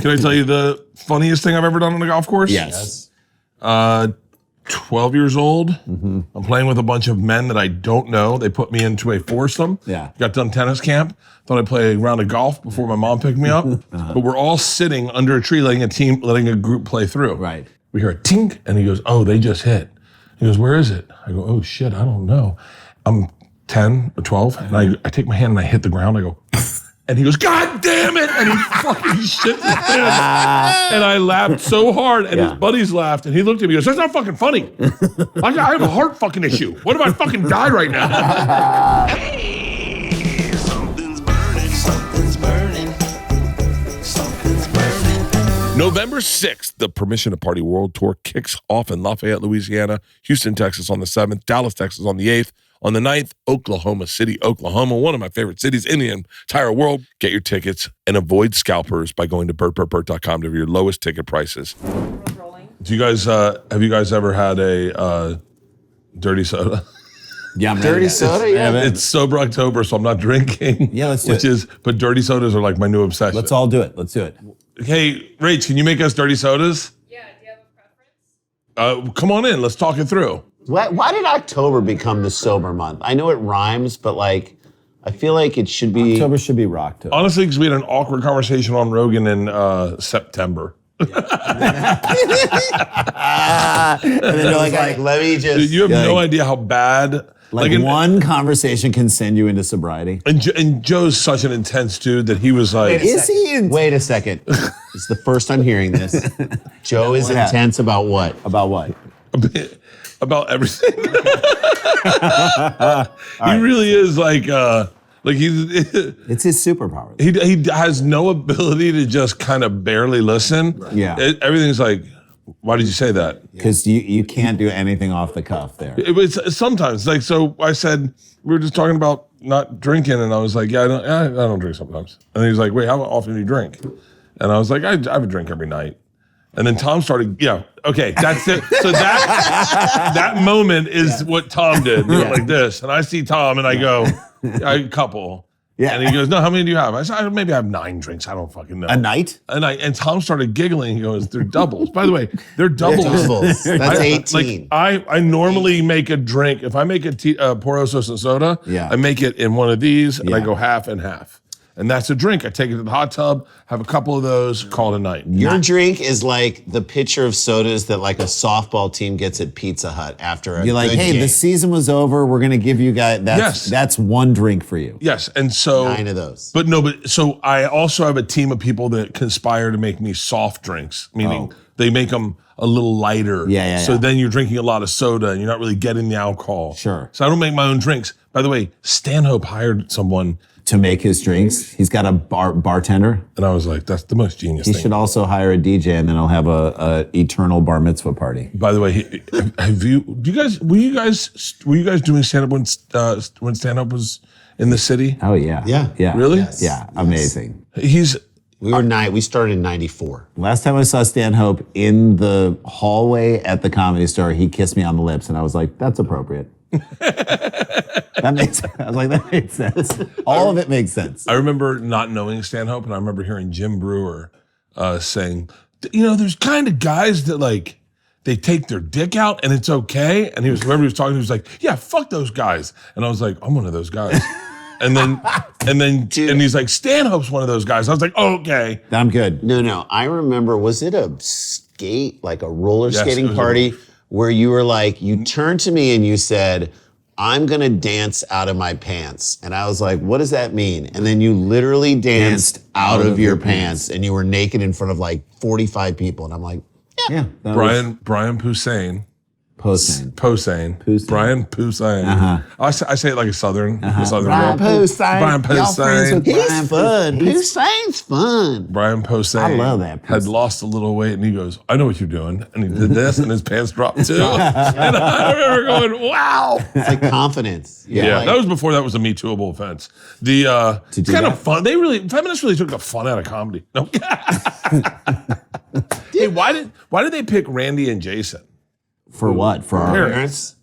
Can I tell you the funniest thing I've ever done on a golf course? Yes. 12 years old. Mm-hmm. I'm playing with a bunch of men that I don't know. They put me into a foursome. Yeah. Got done tennis camp. Thought I'd play a round of golf before my mom picked me up. But we're all sitting under a tree letting a group play through. Right. We hear a tink, and he goes, "Oh, they just hit." He goes, "Where is it?" I go, "Oh shit, I don't know." I'm 10 or 12, and I take my hand and I hit the ground. I go, and he goes, "God damn it!" And he fucking shit his pants. And I laughed so hard, and his buddies laughed, and he looked at me and goes, "That's not fucking funny. I have a heart fucking issue. What if I fucking die right now?" Hey, something's burning, something's burning, something's burning. November 6th, the Permission to Party World Tour kicks off in Lafayette, Louisiana, Houston, Texas on the 7th, Dallas, Texas on the 8th. On the 9th, Oklahoma City, Oklahoma, one of my favorite cities in the entire world. Get your tickets and avoid scalpers by going to bertbertbert.com to your lowest ticket prices. Do you guys, have you guys ever had a dirty soda? Yeah, I'm Dirty soda, yeah. It's sober October, so I'm not drinking. Yeah, let's do it. But dirty sodas are like my new obsession. Let's all do it. Let's do it. Hey, Rach, can you make us dirty sodas? Yeah, do you have a preference? Come on in, let's talk it through. Why did October become the sober month? I know it rhymes, but like, I feel like it should be. October should be Rocktober. Honestly, because we had an awkward conversation on Rogan in September. And then you're like, let me just. Dude, you have no idea how bad. like one conversation can send you into sobriety. And Joe's such an intense dude that he was like. Is he? Wait a second. It's the first I'm hearing this. Joe is intense about what? About what? About everything. He really is like he's. It's his superpower. He has no ability to just kind of barely listen. Yeah. Everything's like, why did you say that? Because you can't do anything off the cuff there. It was sometimes like, so I said, we were just talking about not drinking, and I was like, yeah, I don't drink sometimes. And he was like, wait, how often do you drink? And I was like, I have a drink every night. And then Tom started, okay, that's it. So that moment is what Tom did, like this. And I see Tom and I go, a couple. Yeah. And he goes, no, how many do you have? I said, maybe I have 9 drinks. I don't fucking know. A night? And Tom started giggling. He goes, they're doubles. By the way, they're doubles. That's 18. Like, I normally make a drink. If I make a Porosos and soda, I make it in one of these and I go half and half. And that's a drink. I take it to the hot tub, have a couple of those, call it a night. Your drink is like the pitcher of sodas that like a softball team gets at Pizza Hut after a You're like, good hey, game. the season was over. We're going to give you guys, that's one drink for you. Yes, and so 9 of those. But so I also have a team of people that conspire to make me soft drinks, meaning they make them a little lighter. So then you're drinking a lot of soda and you're not really getting the alcohol. Sure. So I don't make my own drinks. By the way, Stanhope hired someone to make his drinks. He's got a bartender. And I was like, that's the most genius thing. He should also hire a DJ, and then I'll have a eternal bar mitzvah party. By the way, were you guys doing stand-up when stand-up was in the city? Oh yeah. Yeah. Really? Yes. Yeah, amazing. We started in 94. Last time I saw Stanhope in the hallway at the Comedy Store, he kissed me on the lips, and I was like, that's appropriate. I was like, that makes sense. All of it makes sense. I remember not knowing Stanhope, and I remember hearing Jim Brewer saying, there's kind of guys that like, they take their dick out and it's okay. And whoever he was talking to, he was like, yeah, fuck those guys. And I was like, I'm one of those guys. And then he's like, Stanhope's one of those guys. I was like, oh, okay. I'm good. No. I remember, was it a roller skating party where you were like, you turned to me and you said, I'm going to dance out of my pants. And I was like, what does that mean? And then you literally danced out of your pants and you were naked in front of like 45 people. And I'm like, yeah. Brian Posehn. Posehn. Brian Posehn. I say it like a Southern Brian girl. Posehn. Brian Posehn. he's fun. Hussein's fun. Brian Posehn. I love that. Had lost a little weight and he goes, I know what you're doing. And he did this and his pants dropped too. And I remember going, wow. It's like confidence. Yeah, that was before that was a Me Tooable offense. It's kind of fun. Feminists really took the fun out of comedy. No. Hey, why did they pick Randy and Jason? For what? For our parents.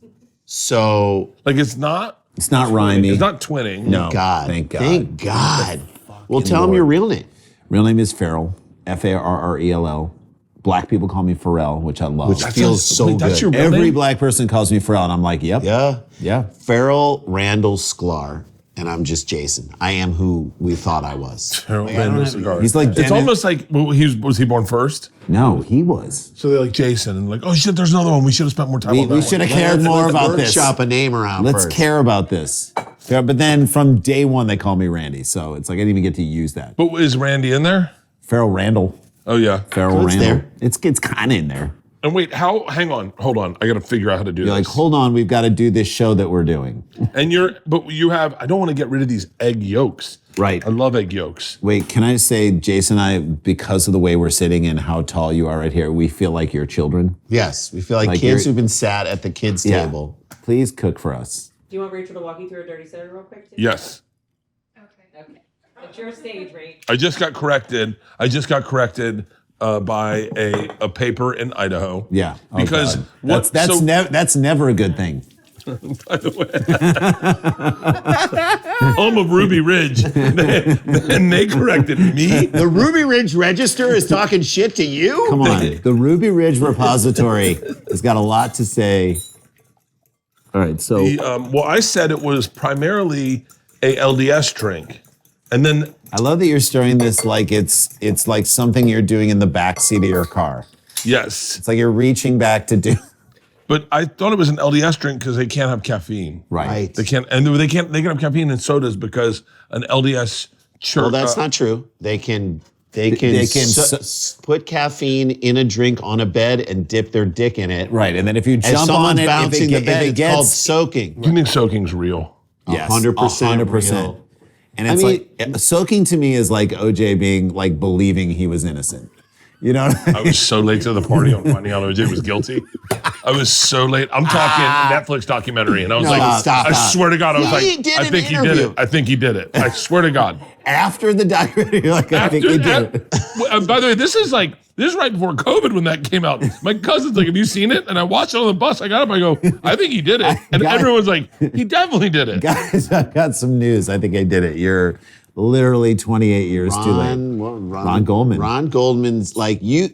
So it's not rhyming. It's not twinning. No. God. Thank God. Thank God. Well, tell them your real name. Real name is Farrell. Farrell. Black people call me Pharrell, which I love. Which feels so Wait, that's good. your real Every name? black person calls me Pharrell, and I'm like, yep. Yeah. Yeah. Farrell Randall Sklar, and I'm just Jason. I am who we thought I was. He's like It's Dennis. almost like was he born first? No, he was. So they're like Jason and like, oh shit, there's another one. We should have spent more time on that We one. should have cared more about Bert this. shop a name around Let's first. care about this. Yeah, but then from day one, they call me Randy. So it's like I didn't even get to use that. But is Randy in there? Farrell Randall. Oh yeah. Farrell it's Randall. there. It's kind of in there. And wait, hang on, hold on. I got to figure out how to do You're this. like, hold on, we've got to do this show that we're doing. And I don't want to get rid of these egg yolks. Right. I love egg yolks. Wait, can I say, Jason and I, because of the way we're sitting and how tall you are right here, we feel like you're children. Yes, we feel like Like kids you're- who've been sat at the kids' table. Please cook for us. Do you want Rachel to walk you through a dirty soda real quick? Too? Yes. Okay. It's your stage, Rach. I just got corrected by a paper in Idaho. Yeah. Oh, Because God. That's never a good thing. By the way, home of Ruby Ridge, and they corrected me. The Ruby Ridge Register is talking shit to you? Come on. The Ruby Ridge Repository has got a lot to say. All right, so Well, I said it was primarily a LDS drink, and then I love that you're stirring this like it's like something you're doing in the backseat of your car. yes, It's like you're reaching back to do. but I thought it was an LDS drink because they can't have caffeine. Right. They can't, and they can have caffeine in sodas because an LDS church. Well, that's not true. They can put caffeine in a drink on a bed and dip their dick in it. Right, and then if you As jump on someone's it, if bouncing the bed, it it's called gets soaking. You think soaking's real? yes, 100% 100%. real. And it's like soaking to me is like OJ being like believing he was innocent. You know what I mean? I was so late to the party on finding out OJ was guilty. I was so late. I'm talking Netflix documentary, and I was like, stop. I swear to God, I was He like, did I an think he did interview. it. I think he did it. I swear to God. After the documentary, you're like, I think he did it. By the way, this is right before COVID when that came out. My cousin's like, have you seen it? And I watched it on the bus. I got up, I go, I think he did it. And Guys- everyone's like, he definitely did it. Guys, I've got some news. I think I did it. You're literally 28 years too late. Ron Goldman. Ron Goldman's like you.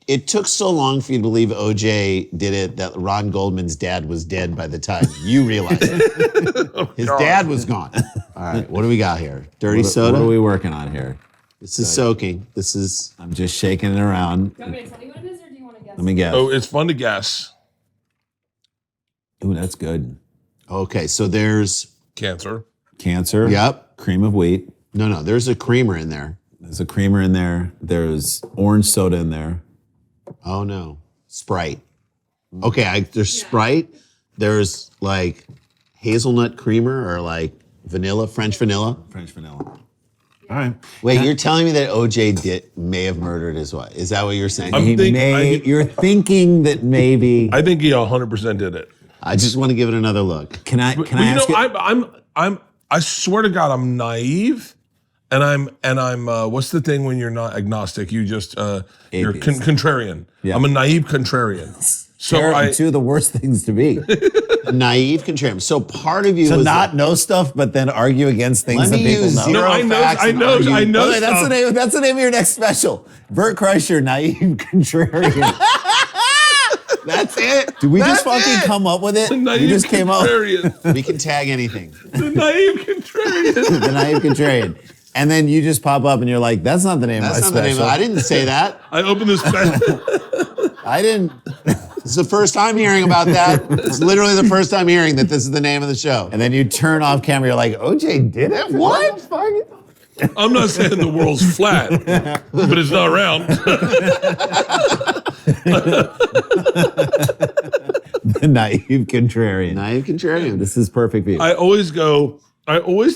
It took so long for you to believe OJ did it that Ron Goldman's dad was dead by the time you realized it. His dad was gone. All right, what do we got here? Dirty soda. What are we working on here? This is soaking. This is I'm just shaking it around. Do you want me to tell you what it is, or do you want to guess? Let me guess. Oh, it's fun to guess. Ooh, that's good. okay. So there's Cancer. Cancer. yep. Cream of wheat. No. There's a creamer in there. There's a creamer in there. There's orange soda in there. Oh no, Sprite. Okay, there's Sprite. There's like hazelnut creamer or like vanilla, French vanilla. French vanilla. All right. Wait, you're telling me that OJ may have murdered his wife? Is that what you're saying? You're thinking that maybe. I think he 100% did it. I just want to give it another look. Can I But ask you? I swear to God, I'm naive, and I'm what's the thing when you're not agnostic? You just you're Atheist. contrarian. Yeah. I'm a naive contrarian. So two of the worst things to be. Naive contrarian. So part of you To was not know stuff, but then argue against things Let that me people use know. zero No, I know, facts I and know, argue. I know. By the way, that's the name of your next special. Bert Kreischer, naive contrarian. That's it. Did we just That's fucking it. come up with it? The We naive just came up. contrarian. We can tag anything. The naive contrarian. The naive contrarian. And then you just pop up and you're like, that's not the name That's of not my the name. special. I didn't say that. I opened this. I didn't. It's the first time hearing about that. It's literally the first time hearing that this is the name of the show. And then you turn off camera, you're like, OJ did it? What? I'm not saying the world's flat, but it's not round. The naive contrarian. Naive contrarian. This is perfect for you. I always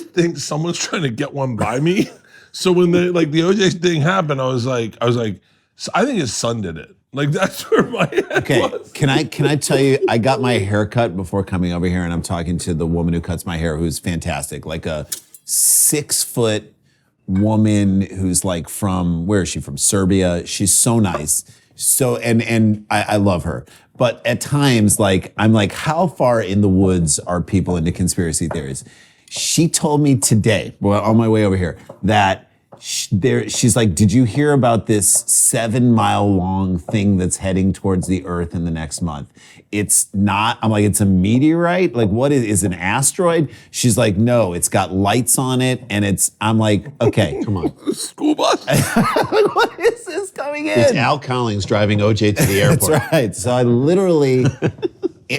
think someone's trying to get one by me. So when the OJ thing happened, I was like, so I think his son did it. Like that's where my head Okay, was. can I tell you, I got my hair cut before coming over here, and I'm talking to the woman who cuts my hair, who's fantastic, like a 6-foot woman who's like from, where is she from? Serbia. She's so nice. So, and I love her. But at times, like, I'm like, how far in the woods are people into conspiracy theories? She told me today, well, on my way over here, that she's like, did you hear about this 7-mile long thing that's heading towards the Earth in the next month? It's not, I'm like, it's a meteorite? Like, what is an asteroid? She's like, no, it's got lights on it, and I'm like, okay. Come on. School bus. Like, what is this coming in? It's Al Cowlings driving OJ to the airport. That's right. So I literally,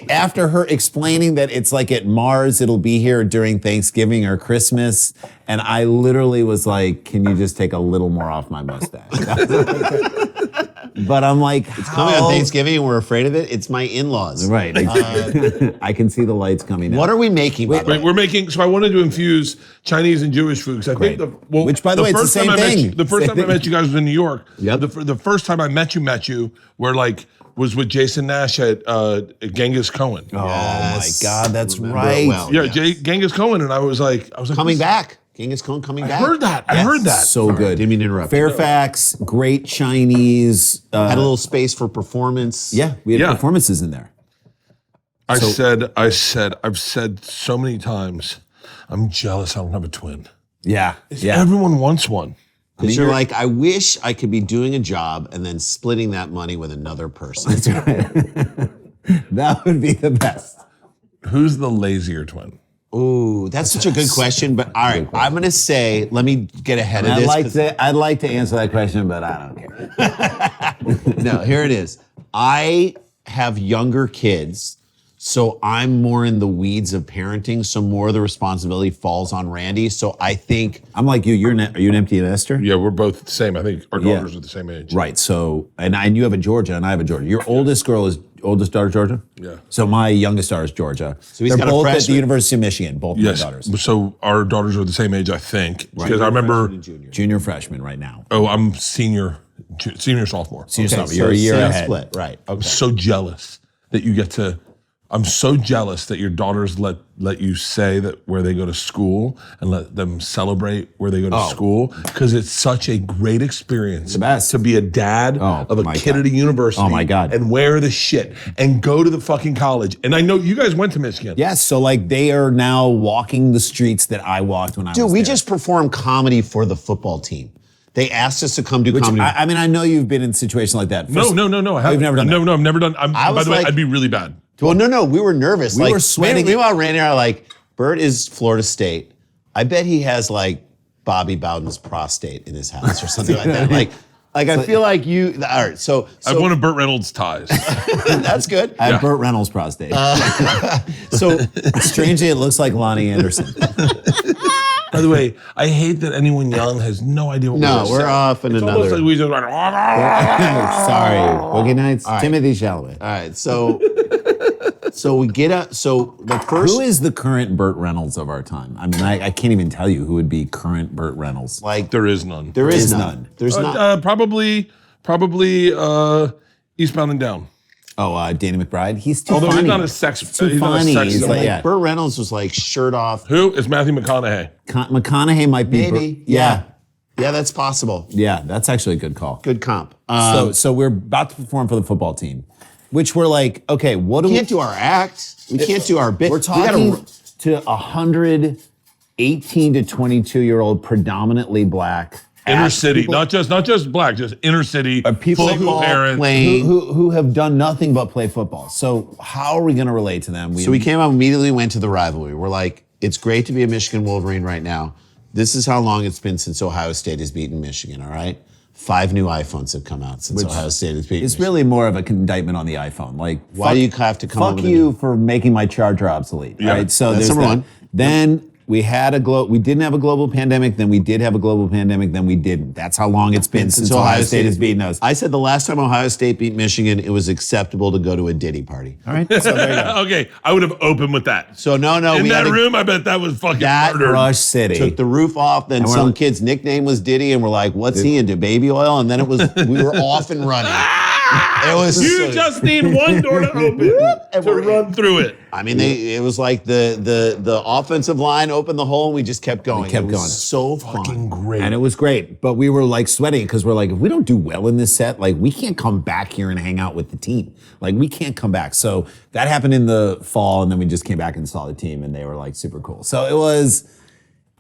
after her explaining that it's like at Mars, it'll be here during Thanksgiving or Christmas, and I literally was like, can you just take a little more off my mustache? But I'm like, It's coming on Thanksgiving and we're afraid of it. It's my in-laws. Right. I can see the lights coming out. What are we making? by the way? We're making. So I wanted to infuse Chinese and Jewish food because I think Which, by the way, it's the first time same I met thing. you- the first time I met you guys was in New York. Yep. The first time I met you, where like was with Jason Nash at Genghis Cohen. Oh Yes. my God, that's Remember right. it well. Yeah, Yes. Genghis Cohen, and I was like, Coming back. Genghis Cohen coming back. I heard that. I Yes, heard that. So good. Didn't mean to interrupt. Fairfax, great Chinese. Had a little space for performance. Yeah, we had Yeah. performances in there. I've said so many times, I'm jealous I don't have a twin. Yeah, yeah. Everyone wants one. Because you're like, I wish I could be doing a job and then splitting that money with another person. That would be the best. Who's the lazier twin? Ooh, that's such a good question. But all right, I'm gonna say, let me get ahead of this. I'd like to answer that question, but I don't care. No, here it is. I have younger kids, so I'm more in the weeds of parenting. So more of the responsibility falls on Randy. So I think I'm like you. Are you an empty nester? Yeah, we're both the same. I think our Yeah. daughters are the same age. Right. So, and you have a Georgia, and I have a Georgia. Your oldest daughter Georgia. Yeah. So my youngest daughter is Georgia. So he's they're got a both at the freshman. University of Michigan. Both Yes. my daughters. So our daughters are the same age, I think. Because I remember. Junior freshman right now. Oh, I'm senior sophomore. Senior okay, sophomore. You're a year same ahead. split, right? Okay. So jealous that you get to. I'm so jealous that your daughters let you say that where they go to school and let them celebrate where they go to school because it's such a great experience. The best. To be a dad of a my kid God. at a university. Oh, my God. And wear the shit and go to the fucking college. And I know you guys went to Michigan. Yes. So like they are now walking the streets that I walked when I was Dude, we there. just performed comedy for the football team. They asked us to come do comedy. I mean, I know you've been in situations like that. No. I haven't. You've never done that. No, I've never done. By was the way, like- I'd be really bad. Well, no, we were nervous. We were sweating. Meanwhile, Randy and I are like, Bert is Florida State. I bet he has like Bobby Bowden's prostate in his house or something like that. Like I feel like you. All right, so I've one of Burt Reynolds' ties. that's good. I have Burt Reynolds' prostate. So Strangely, it looks like Lonnie Anderson. By the way, I hate that anyone young has no idea what no, we're we're off in It's almost another. like we just like, Sorry. Boogie Nights. Timothy Chalamet. All right, so we get up. So the first, Who is the current Burt Reynolds of our time? I mean, I can't even tell you who would be current Burt Reynolds. like there is none. there is is none. none. There's not. Probably Eastbound and Down. Oh, Danny McBride. He's too Although funny. he's not a sex. too he's not a funny. sex He's symbol. like, yeah. Burt Reynolds was like shirt off. Who is Matthew McConaughey? McConaughey might be. Maybe. Yeah. Yeah, that's possible. Yeah, that's actually a good call. Good comp. So we're about to perform for the football team, which we're like, okay, what do we we can't do our act. We can't do our bit. We're We gotta- talking to 100 18 to 22-year-old, predominantly black. Inner city, not just black, just inner city, People single parents. who have done nothing but play football. So how are we going to relate to them? So we came out immediately went to the rivalry. We're like, it's great to be a Michigan Wolverine right now. This is how long it's been since Ohio State has beaten Michigan, all right? 5 new iPhones have come out since Ohio State has beaten It's Michigan. really more of a indictment on the iPhone. Like, Why do you have to come up fuck with a you new- for making my charger obsolete. Yeah, right? So that's there's number that. one. Then we had we didn't have a global pandemic, then we did have a global pandemic, then we didn't. That's how long it's been since Ohio State has beaten us. I said the last time Ohio State beat Michigan, it was acceptable to go to a Diddy party. All right. So there you go. Okay, I would have opened with that. So no, In we that had to- room, I bet that was fucking That murdered. Rush City. took the roof off. Then we're some like- kid's nickname was Diddy, and we're like, "What's he into? Baby oil?" And then it was we were off and running. It was You so- just need one door to open to run through it. I mean, it was like the offensive line opened the hole, and we just kept going. kept It was going. So fun. Great. And it was great, but we were like sweating because we're like, if we don't do well in this set, like we can't come back here and hang out with the team. Like we can't come back. So that happened in the fall, and then we just came back and saw the team, and they were like super cool. So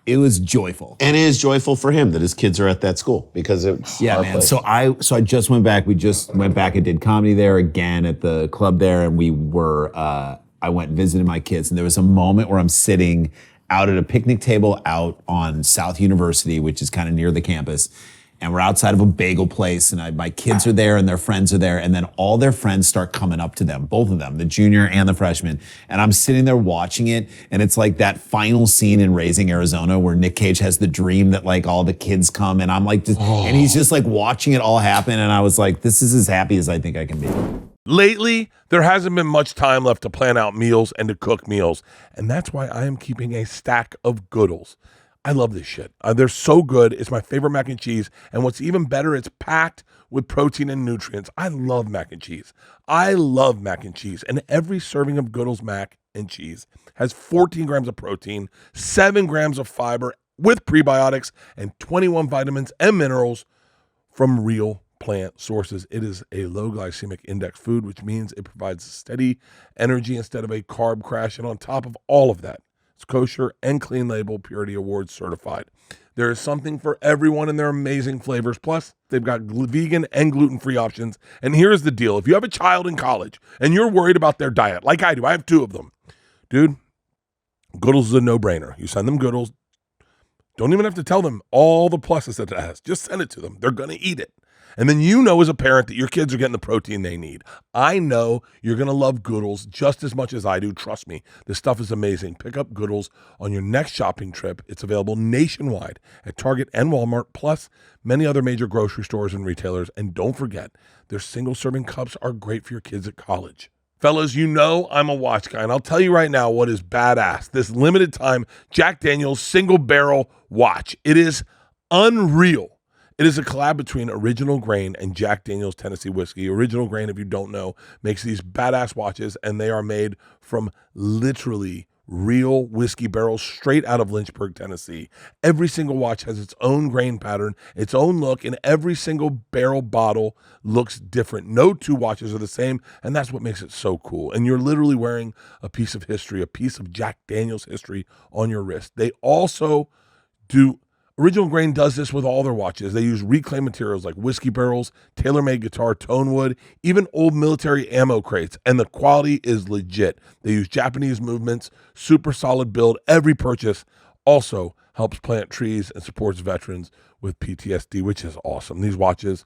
It was joyful. And it is joyful for him that his kids are at that school because it's Yeah, our man. place. So I just went back. We just went back and did comedy there again at the club there, and we were. I went and visited my kids, and there was a moment where I'm sitting out at a picnic table out on South University, which is kind of near the campus, and we're outside of a bagel place, and my kids are there, and their friends are there, and then all their friends start coming up to them, both of them, the junior and the freshman, and I'm sitting there watching it, and it's like that final scene in Raising Arizona where Nick Cage has the dream that like all the kids come, and I'm like, and he's just like watching it all happen, and I was like, this is as happy as I think I can be. Lately, there hasn't been much time left to plan out meals and to cook meals, and that's why I am keeping a stack of Goodles. I love this shit. They're so good. It's my favorite mac and cheese, and what's even better, it's packed with protein and nutrients. I love mac and cheese. I love mac and cheese, and every serving of Goodles mac and cheese has 14 grams of protein, 7 grams of fiber with prebiotics, and 21 vitamins and minerals from real plant sources. It is a low glycemic index food, which means it provides steady energy instead of a carb crash. And on top of all of that, it's kosher and clean label, Purity Award certified. There is something for everyone in their amazing flavors. Plus, they've got vegan and gluten-free options. And here's the deal. If you have a child in college and you're worried about their diet, like I do, I have 2 of them. Dude, Goodles is a no-brainer. You send them Goodles. Don't even have to tell them all the pluses that it has. Just send it to them. They're going to eat it. And then you know as a parent that your kids are getting the protein they need. I know you're going to love Goodles just as much as I do. Trust me, this stuff is amazing. Pick up Goodles on your next shopping trip. It's available nationwide at Target and Walmart, plus many other major grocery stores and retailers. And don't forget, their single-serving cups are great for your kids at college. Fellas, you know I'm a watch guy, and I'll tell you right now what is badass. This limited time Jack Daniel's single barrel watch. It is unreal. It is a collab between Original Grain and Jack Daniel's Tennessee Whiskey. Original Grain, if you don't know, makes these badass watches, and they are made from literally real whiskey barrels straight out of Lynchburg, Tennessee. Every single watch has its own grain pattern, its own look, and every single barrel bottle looks different. No 2 watches are the same, and that's what makes it so cool. And you're literally wearing a piece of history, a piece of Jack Daniel's history on your wrist. They also do... Original Grain does this with all their watches. They use reclaimed materials like whiskey barrels, tailor-made guitar tone wood, even old military ammo crates, and the quality is legit. They use Japanese movements, super solid build. Every purchase also helps plant trees and supports veterans with PTSD, which is awesome. These watches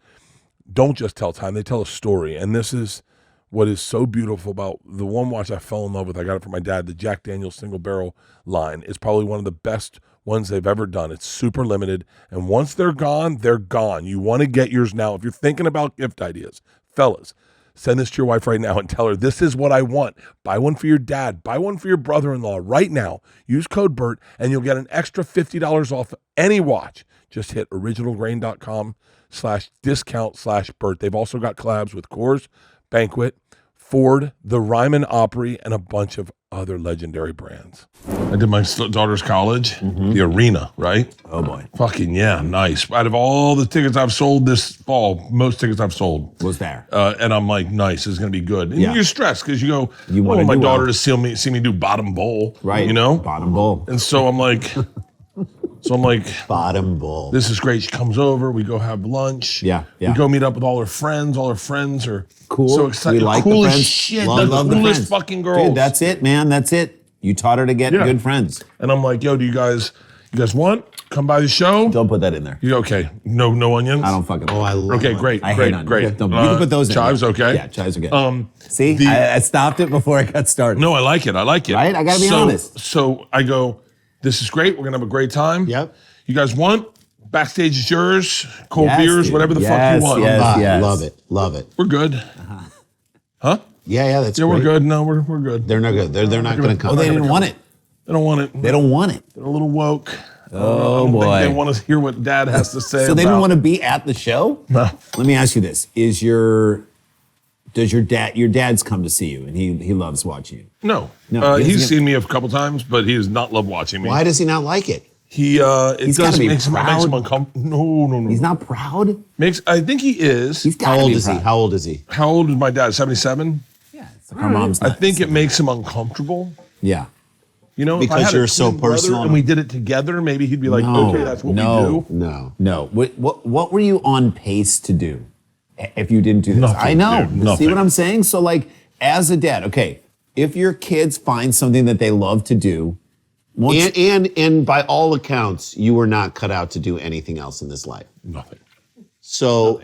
don't just tell time, they tell a story, and this is what is so beautiful about the one watch I fell in love with. I got it from my dad, the Jack Daniel's single barrel line. Is probably one of the best ones they've ever done. It's super limited, and once they're gone, they're gone. You want to get yours now. If you're thinking about gift ideas, fellas, send this to your wife right now and tell her, this is what I want. Buy one for your dad. Buy one for your brother-in-law right now. Use code BERT, and you'll get an extra $50 off any watch. Just hit originalgrain.com/discount/BERT. They've also got collabs with Coors Banquet, Ford, the Ryman Opry, and a bunch of other legendary brands. I did my daughter's college, the arena, right? Oh boy. Fucking yeah, nice. Out of all the tickets I've sold this fall, most tickets I've sold Was there. and I'm like, nice, it's gonna be good. And Yeah. you're stressed because you go, You I wanna want my do daughter well. to see me do bottom bowl, Right. You know, Bottom bowl. and so I'm like, Bottom bowl. this is great. She comes over, we go have lunch. Yeah, yeah. We go meet up with all her friends. All her friends are Cool. so excited. We like cool the as friends. shit. Love the the coolest friends. fucking girls. Dude, that's it, man. That's it. You taught her to get Yeah. good friends. And I'm like, yo, do you guys want? Come by the show? Don't put that in there. You okay? No onions? I don't fucking. Oh, I love Okay, it. great, I hate great, onions. great. You can put those in. Chives, there. okay? Yeah, chives are good. See, the- I stopped it before I got started. No, I like it. Right? I gotta be honest. So I go, this is great. We're gonna have a great time. Yep. You guys want? Backstage is yours. Cold Yes, beers, dude. whatever the fuck Yes, you want. yes. Ah, love it. Love it. We're good. Huh? Yeah, that's Yeah, great. we're good. No, we're good. They're not good. They're not going to come. Oh, they didn't want it. They don't want it. They don't want it. They're a little woke. Oh I don't boy. think they want to hear what Dad has to say. So they about. didn't want to be at the show? No. Let me ask you this: does your dad's come to see you and he loves watching you? No. No, he he's doesn't seen me a couple times, but he does not love watching me. Why does he not like it? It He's gotta does be makes him proud. uncomfortable. No. He's not proud. I think he is. He's got How to old be is he? proud. How old is he? How old is my dad? 77? Yeah, it's like our mom's. I not. think it makes him uncomfortable. Yeah. You know, if I Because had a you're so twin brother personal. and we did it together, maybe he'd be like, okay, that's what we do. No. What were you on pace to do if you didn't do this? Nothing, I know. dude, See nothing. what I'm saying? So like, as a dad, okay, if your kids find something that they love to do, And by all accounts, you were not cut out to do anything else in this life. Nothing. So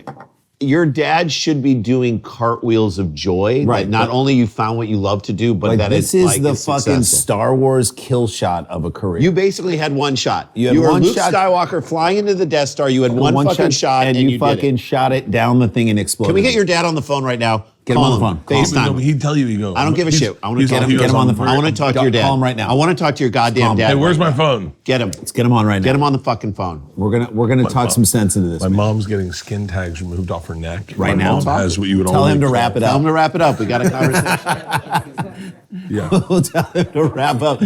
your dad should be doing cartwheels of joy. Right, That not but- only you found what you love to do, but like that this it's is like the it's fucking successful. Star Wars kill shot of a career. You basically had one shot. You had were one Luke shot. Skywalker flying into the Death Star. You had one fucking shot, and you you did it. fucking shot it down the thing and exploded. Can we get your dad on the phone right now? Get him on the phone. Call him. FaceTime. He'd tell you, he goes. I don't give a shit. I want to he's talk all- to he goes him on the phone. I want to talk to your dad. Call him right now. I want to talk to your goddamn him. dad. Hey, where's right my now. phone? Get him. Let's get him on right now. Get him on the fucking phone. We're gonna talk some sense into this. My man. mom's getting skin tags removed off her neck. Right my now? mom has what you would Tell only him to call- wrap it Tell up. him to wrap it up. We got a conversation. Yeah. We'll tell him to wrap up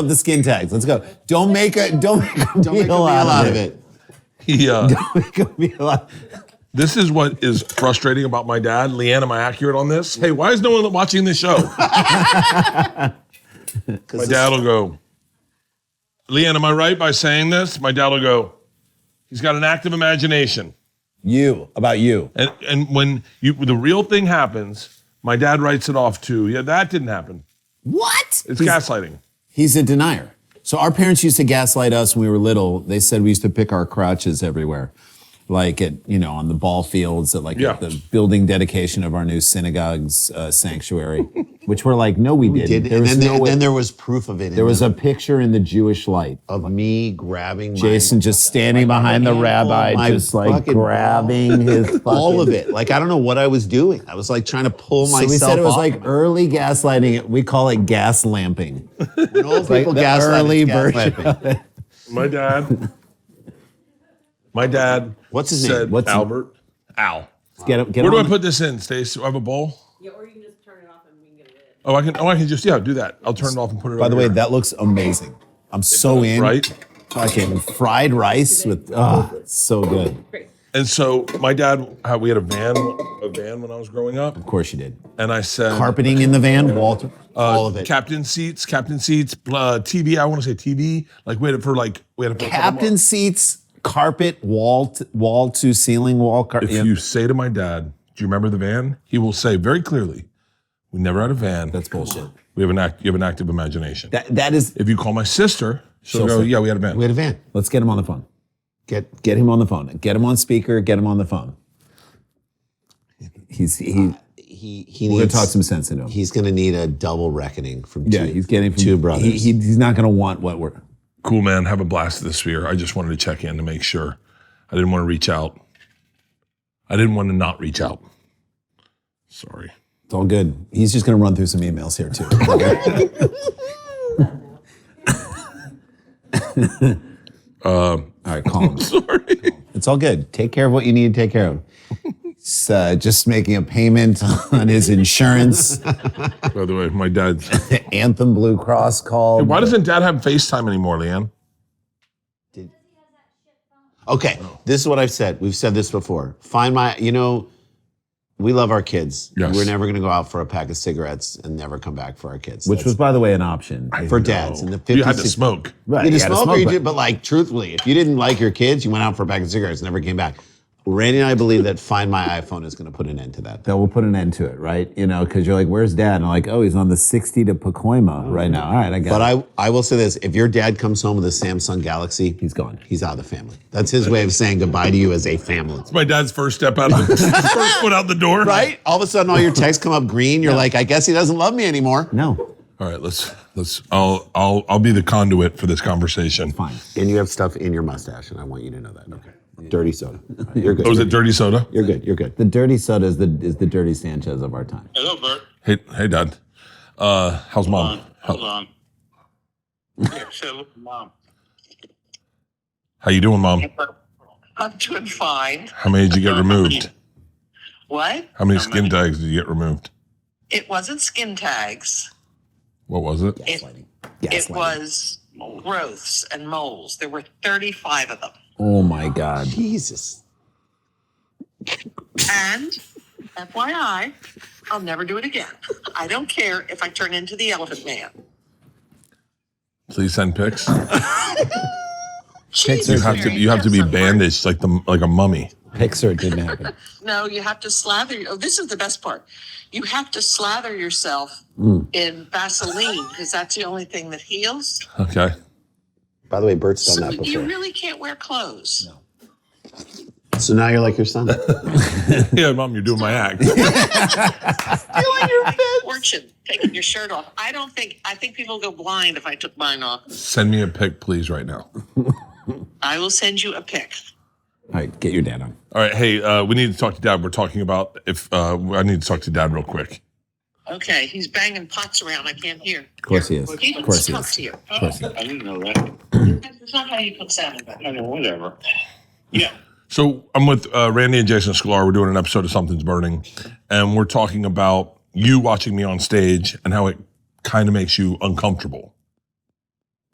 the skin tags. Let's go. Don't make a Don't make a deal deal out of it. He, Make a deal out- this is what is frustrating about my dad. Leanne, am I accurate on this? Hey, why is no one watching this show? My dad will go, Leanne, am I right by saying this? My dad will go, he's got an active imagination. About you. And when the real thing happens, my dad writes it off too. Yeah, that didn't happen. What? It's gaslighting. He's a denier. So our parents used to gaslight us when we were little. They said we used to pick our crotches everywhere. Like on the ball fields, at the building dedication of our new synagogue's sanctuary, which we're like, no, we didn't. There was And no way. then there was proof of it. There was a picture in the Jewish light. of me grabbing my, Jason just standing behind the rabbi, my just like fucking grabbing his fucking... all of it. Like I don't know what I was doing. I was like trying to pull myself. So we said it was off. like early gaslighting. We call it gas lamping. When old Like people the gaslight, early it's version gaslighting. of it. My dad. What's his said, name? Albert. Al. Get Where do I on put this in, Stace? Do I have a bowl? Yeah, or you can just turn it off and we can get it in. Oh, I can just do that. I'll turn it off and put it. By the over way, here. that looks amazing. I'm so in. Right? Fucking fried rice with, it's so good. Great. And so my dad, we had a van when I was growing up, Of course you did. and I said Carpeting in the van, Walter. all of it. captain seats, TV. I want to say TV. Like we had it for a couple Captain seats, carpet, wall to ceiling wall. If you say to my dad, "Do you remember the van?" He will say very clearly, "We never had a van. That's bullshit. You have an active imagination." That is. If you call my sister, she'll go, say- "Yeah, we had a van." We had a van. Let's get him on the phone. Get Get him on the phone. Get him on speaker. Get him on the phone. He. he We're gonna needs. talk some sense into him. He's gonna need a double reckoning from Yeah, two. he's getting from two brothers. He's not gonna want what we're. Cool, man. Have a blast this year. I just wanted to check in to make sure. I didn't want to reach out. I didn't want to not reach out. Sorry. It's all good. He's just gonna run through some emails here too. All right, calm. Sorry. It's all good. Take care of what you need to take care of. He's just making a payment on his insurance. By the way, my dad's. Anthem Blue Cross called. Why doesn't Dad have FaceTime anymore, Leanne? Okay, this is what I've said. We've said this before. We love our kids. Yes. We're never going to go out for a pack of cigarettes and never come back for our kids. Which was, by the way, an option. for dads in the 50s. You had to smoke. Right, You had to gotta smoke, or you but- did, but like truthfully, if you didn't like your kids, you went out for a pack of cigarettes and never came back. Randy and I believe that Find My iPhone is going to put an end to that. That will put an end to it, right? Because you're like, where's Dad? And I'm like, oh, he's on the 60 to Pacoima right now. All right, I got But it. I will say this: if your dad comes home with a Samsung Galaxy, He's gone. He's out of the family. That's his way of saying goodbye to you as a family. It's my dad's first step out of the first foot out the door. Right? All of a sudden, all your texts come up green. You're like, I guess he doesn't love me anymore. No, All right, let's. I'll be the conduit for this conversation. fine. And you have stuff in your mustache, and I want you to know that. Okay. Dirty soda. You're good. Oh, is it dirty soda? You're good. You're good. The dirty soda is the dirty Sanchez of our time. Hello, Bert. Hey, Dad. How's Mom? Hold on. Yeah, say hello to Mom. How you doing, Mom? I'm doing fine. How many did you get removed? What? How many skin tags did you get removed? It wasn't skin tags. What was it? It was growths and moles. There were 35 of them. Oh my God. Jesus. And FYI, I'll never do it again. I don't care if I turn into the Elephant Man. Please send pics. Jesus, You have to be Mary, bandaged like a mummy. Pixar didn't happen. No, you have to slather. Oh, this is the best part. You have to slather yourself in Vaseline because that's the only thing that heals. Okay. By the way, Bert's done So that you before. really can't wear clothes. So now you're like your son. Yeah, Mom, you're doing my act. Fortune, taking your shirt off. I think people go blind if I took mine off. Send me a pic, please, right now. I will send you a pic. All right, get your dad on. All right. Hey, we need to talk to Dad. We're talking about I need to talk to Dad real quick. Okay, he's banging pots around. I can't hear. Of course he is. He Of course he talks is. to you. Of course he is. I didn't know that. That's not how you cook salmon. But I know, whatever. Yeah. So I'm with Randy and Jason Sklar. We're doing an episode of Something's Burning, and we're talking about you watching me on stage and how it kind of makes you uncomfortable.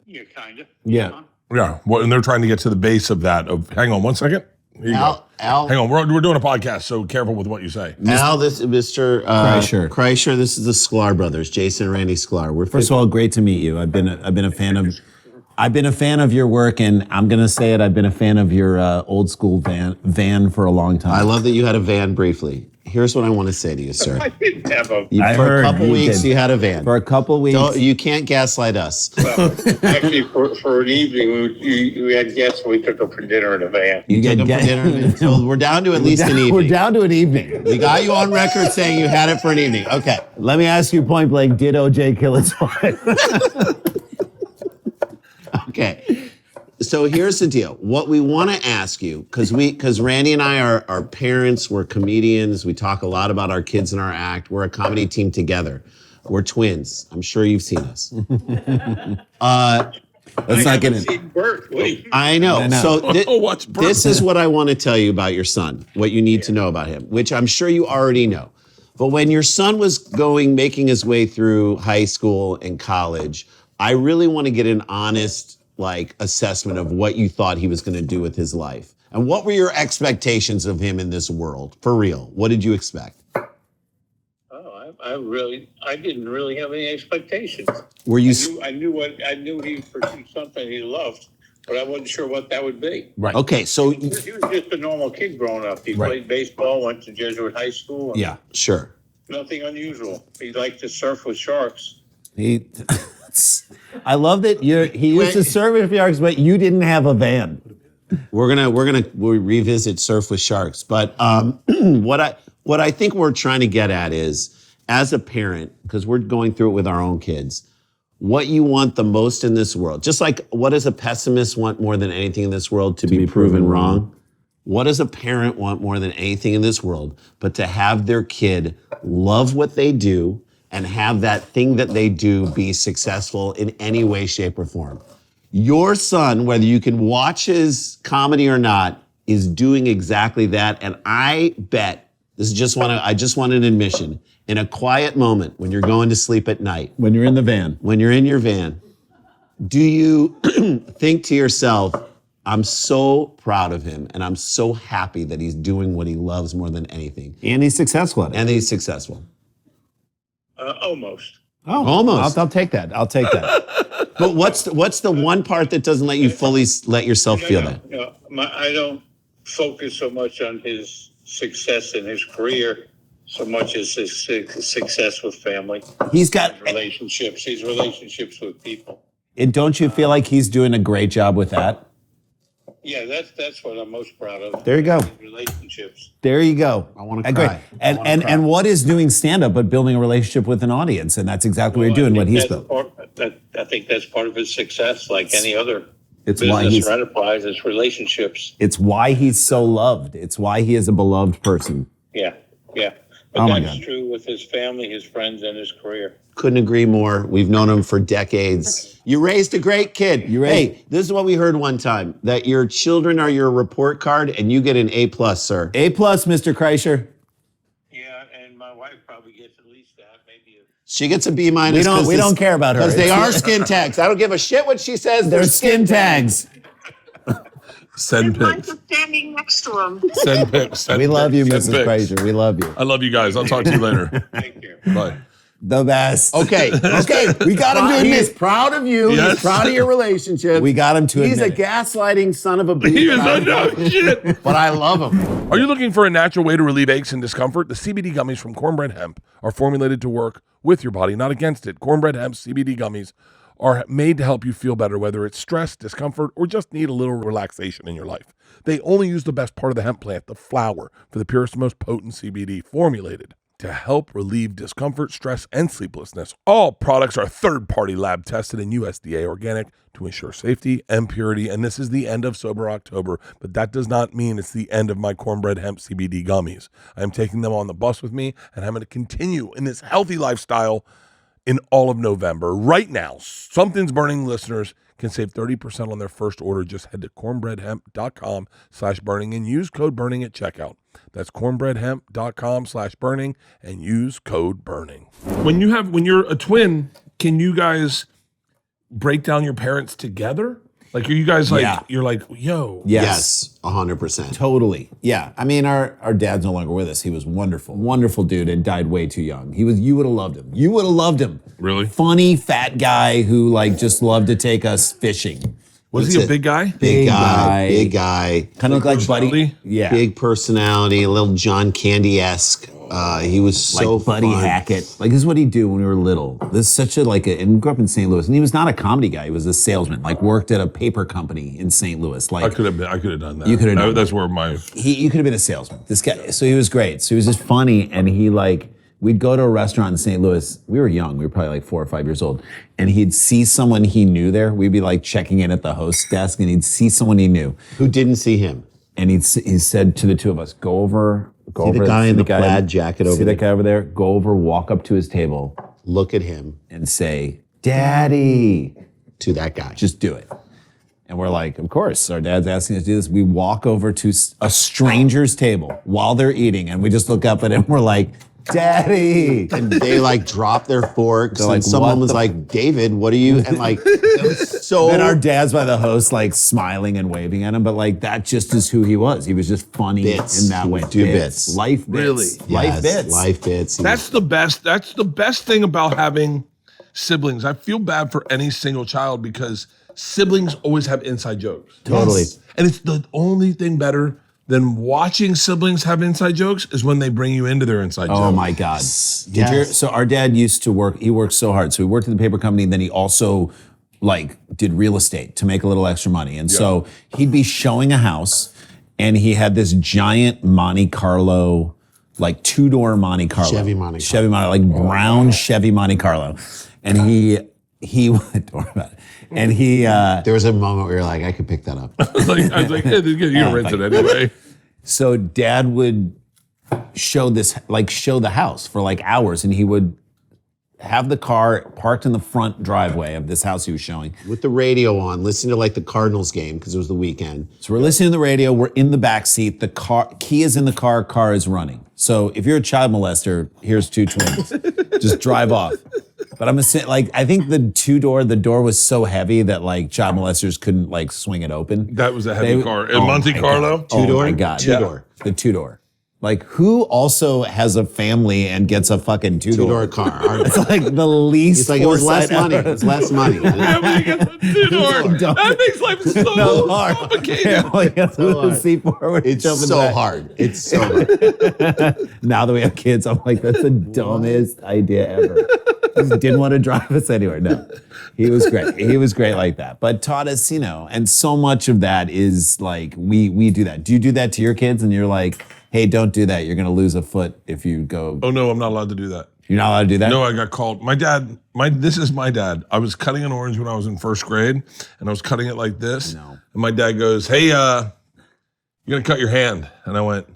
Yeah, kind of. Yeah. Yeah. Well, and they're trying to get to the base of that. Hang on 1 second. Here you go. Al, Hang on. We're doing a podcast, so careful with what you say. Al, this is Mr. Kreischer. Kreischer. This is the Sklar brothers, Jason and Randy Sklar. We're First of all, great to meet you. I've been a fan of your work, and I'm gonna say it. I've been a fan of your old school van for a long time. I love that you had a van briefly. Here's what I want to say to you, sir. I didn't have a. I For a heard couple you weeks, did. you had a van. For a couple weeks. You can't gaslight us. Actually, for an evening, we had guests. We took them for dinner in a van. You took them for dinner. So we're down to at least an We're evening. down to an evening. We got you on record saying you had it for an evening. Okay. Let me ask you point blank: did OJ kill his wife? Okay. So here's the deal. What we want to ask you, because Randy and I are parents, we're comedians, we talk a lot about our kids in our act. We're a comedy team together. We're twins. I'm sure you've seen us. Let's not get in. Seen Bert. Wait. I know. I know. So What's Bert? this is what I want to tell you about your son, what you need to know about him, which I'm sure you already know. But when your son was making his way through high school and college, I really want to get an honest assessment of what you thought he was going to do with his life. And what were your expectations of him in this world? For real. What did you expect? Oh, I didn't really have any expectations. Were you I knew he pursued something he loved, but I wasn't sure what that would be. Right. okay? So He was just a normal kid growing up. He played baseball, went to Jesuit high school. and Yeah. sure. Nothing unusual. He liked to surf with sharks. I love that he used to serve with sharks, but you didn't have a van. We'll revisit Surf with Sharks, but what I think we're trying to get at is, as a parent, because we're going through it with our own kids, what you want the most in this world. Just like what does a pessimist want more than anything in this world? To be proven wrong. What does a parent want more than anything in this world but to have their kid love what they do and have that thing that they do be successful in any way, shape, or form? Your son, whether you can watch his comedy or not, is doing exactly that. And I bet, I just want an admission, in a quiet moment when you're going to sleep at night, When you're in the van. when you're in your van, do you think to yourself, I'm so proud of him and I'm so happy that he's doing what he loves more than anything, And he's successful at it. and he's successful? Almost. Oh, Almost. I'll take that. I'll take that. But what's the one part that doesn't let you fully let yourself feel that? I don't focus so much on his success in his career, so much as his success with family, He's got. his relationships with people. And don't you feel like he's doing a great job with that? Yeah, that's what I'm most proud of. There you go. Relationships. There you go. I wanna Great. cry. And what is doing stand-up but building a relationship with an audience? And that's exactly what you're doing, what he's built. I think that's part of his success, like any other It's why business he's or enterprise. It's relationships. it's why he's so loved. It's why he is a beloved person. Yeah, yeah. But Oh my that's God. true with his family, his friends, and his career. Couldn't agree more. We've known him for decades. You raised a great kid. Hey, this is what we heard one time, that your children are your report card and you get an A+, sir. A+, Mr. Kreischer. Yeah, and my wife probably gets at least that, maybe. She gets a B-. We don't care about her. Because they It's- are skin tags. I don't give a shit what she says. They're skin tags. Send Mike pics. was standing next to him. Send pics. Send We love you, pics. Mrs. Send pics. Kreischer. We love you. I love you guys. I'll talk to you later. Thank you. Bye. The best. Okay. We got him to admit. He's proud of you. Yes. He's proud of your relationship. We got him to He's admit a it. gaslighting son of a bitch. He is no shit. But I love him. Are you looking for a natural way to relieve aches and discomfort? The CBD gummies from Cornbread Hemp are formulated to work with your body, not against it. Cornbread Hemp CBD gummies are made to help you feel better, whether it's stress, discomfort, or just need a little relaxation in your life. They only use the best part of the hemp plant, the flower, for the purest, most potent CBD formulated to help relieve discomfort, stress, and sleeplessness. All products are third-party lab tested and USDA organic to ensure safety and purity. And this is the end of Sober October, but that does not mean it's the end of my Cornbread Hemp CBD gummies. I am taking them on the bus with me, and I'm going to continue in this healthy lifestyle in all of November. Right now, Something's Burning listeners can save 30% on their first order. Just head to cornbreadhemp.com/burning and use code burning at checkout. That's cornbreadhemp.com/burning and use code burning. When you're a twin, can you guys break down your parents together? Like, are you guys like, Yeah. you're like, yo. Yes, 100%. Totally. Yeah. I mean, our dad's no longer with us. He was wonderful. Wonderful dude and died way too young. You would have loved him. You would have loved him. Really? Funny, fat guy who like just loved to take us fishing. Was he a big guy? Big guy. Big Big guy. Kind of like Buddy. personality? Yeah. Big personality, a little John Candy-esque. He was so like Buddy fun. Hackett. Like, this is what he'd do when we were little. This is such a, and we grew up in St. Louis, and he was not a comedy guy. He was a salesman, like worked at a paper company in St. Louis. Like, I could have done that. You could have done That's where my... you could have been a salesman. This guy, so he was great. So he was just funny, and he we'd go to a restaurant in St. Louis. We were young. We were probably like 4 or 5 years old. And he'd see someone he knew there. We'd be like checking in at the host desk, and he'd see someone he knew. Who didn't see him? And he said to the two of us, go over See the guy in the plaid jacket over See there? that guy over there? Go over, walk up to his table, Look at him, and say, Daddy. to that guy. Just do it. And we're like, of course, our dad's asking us to do this. We walk over to a stranger's table while they're eating, and we just look up at him. We're like, Daddy. And they like drop their forks, They're and like, someone what was the- like, David, what are you? And like, it was so. Then our dad's by the host, like smiling and waving at him, but like that just is who he was. He was just funny Bits. in that He way. would do bits. Life bits. Really? Life bits. Life bits. That's the best. That's the best thing about having siblings. I feel bad for any single child because siblings always have inside jokes. Totally. Yes. And it's the only thing better than watching siblings have inside jokes is when they bring you into their inside jokes. Oh my God. Yes. So our dad used to work, he worked so hard. So he worked in the paper company, and then he also did real estate to make a little extra money. And so he'd be showing a house, and he had this giant Monte Carlo, like 2-door Monte Carlo. Chevy Monte Carlo. Chevy Monte, like brown Chevy Monte Carlo. And he don't worry about it. And he, There was a moment where you're like, I could pick that up. I was like, hey, you're gonna rent it anyway. so dad would show the house for like hours, and he would have the car parked in the front driveway of this house he was showing. With the radio on, listening to like the Cardinals game because it was the weekend. So we're listening to the radio, we're in the back seat, the key is in the car is running. So if you're a child molester, here's 2 twins. Just drive off. But I'm gonna say, I think the door was so heavy that child molesters couldn't swing it open. That was a heavy car. In Monte my Carlo? God. Two-door? Oh my God. Two-door. The 2-door. Who also has a family and gets a fucking 2-door? 2-door car. It's like the least It's like it was less foresight money. ever. It's less money. Yeah, but you get the 2-door. That makes life so hard. complicated. Yeah, move the hard. seat forward. It's jump in so the back. hard. It's so hard. Now that we have kids, I'm like, that's the dumbest idea ever. Just didn't want to drive us anywhere. No, he was great. He was great like that, but taught us, and so much of that is we do that. Do you do that to your kids? And you're like, hey, don't do that. You're going to lose a foot if you go. Oh no, I'm not allowed to do that. You're not allowed to do that? No, I got called. This is my dad. I was cutting an orange when I was in first grade, and I was cutting it like this. No. And my dad goes, hey, you're gonna cut your hand. And I went,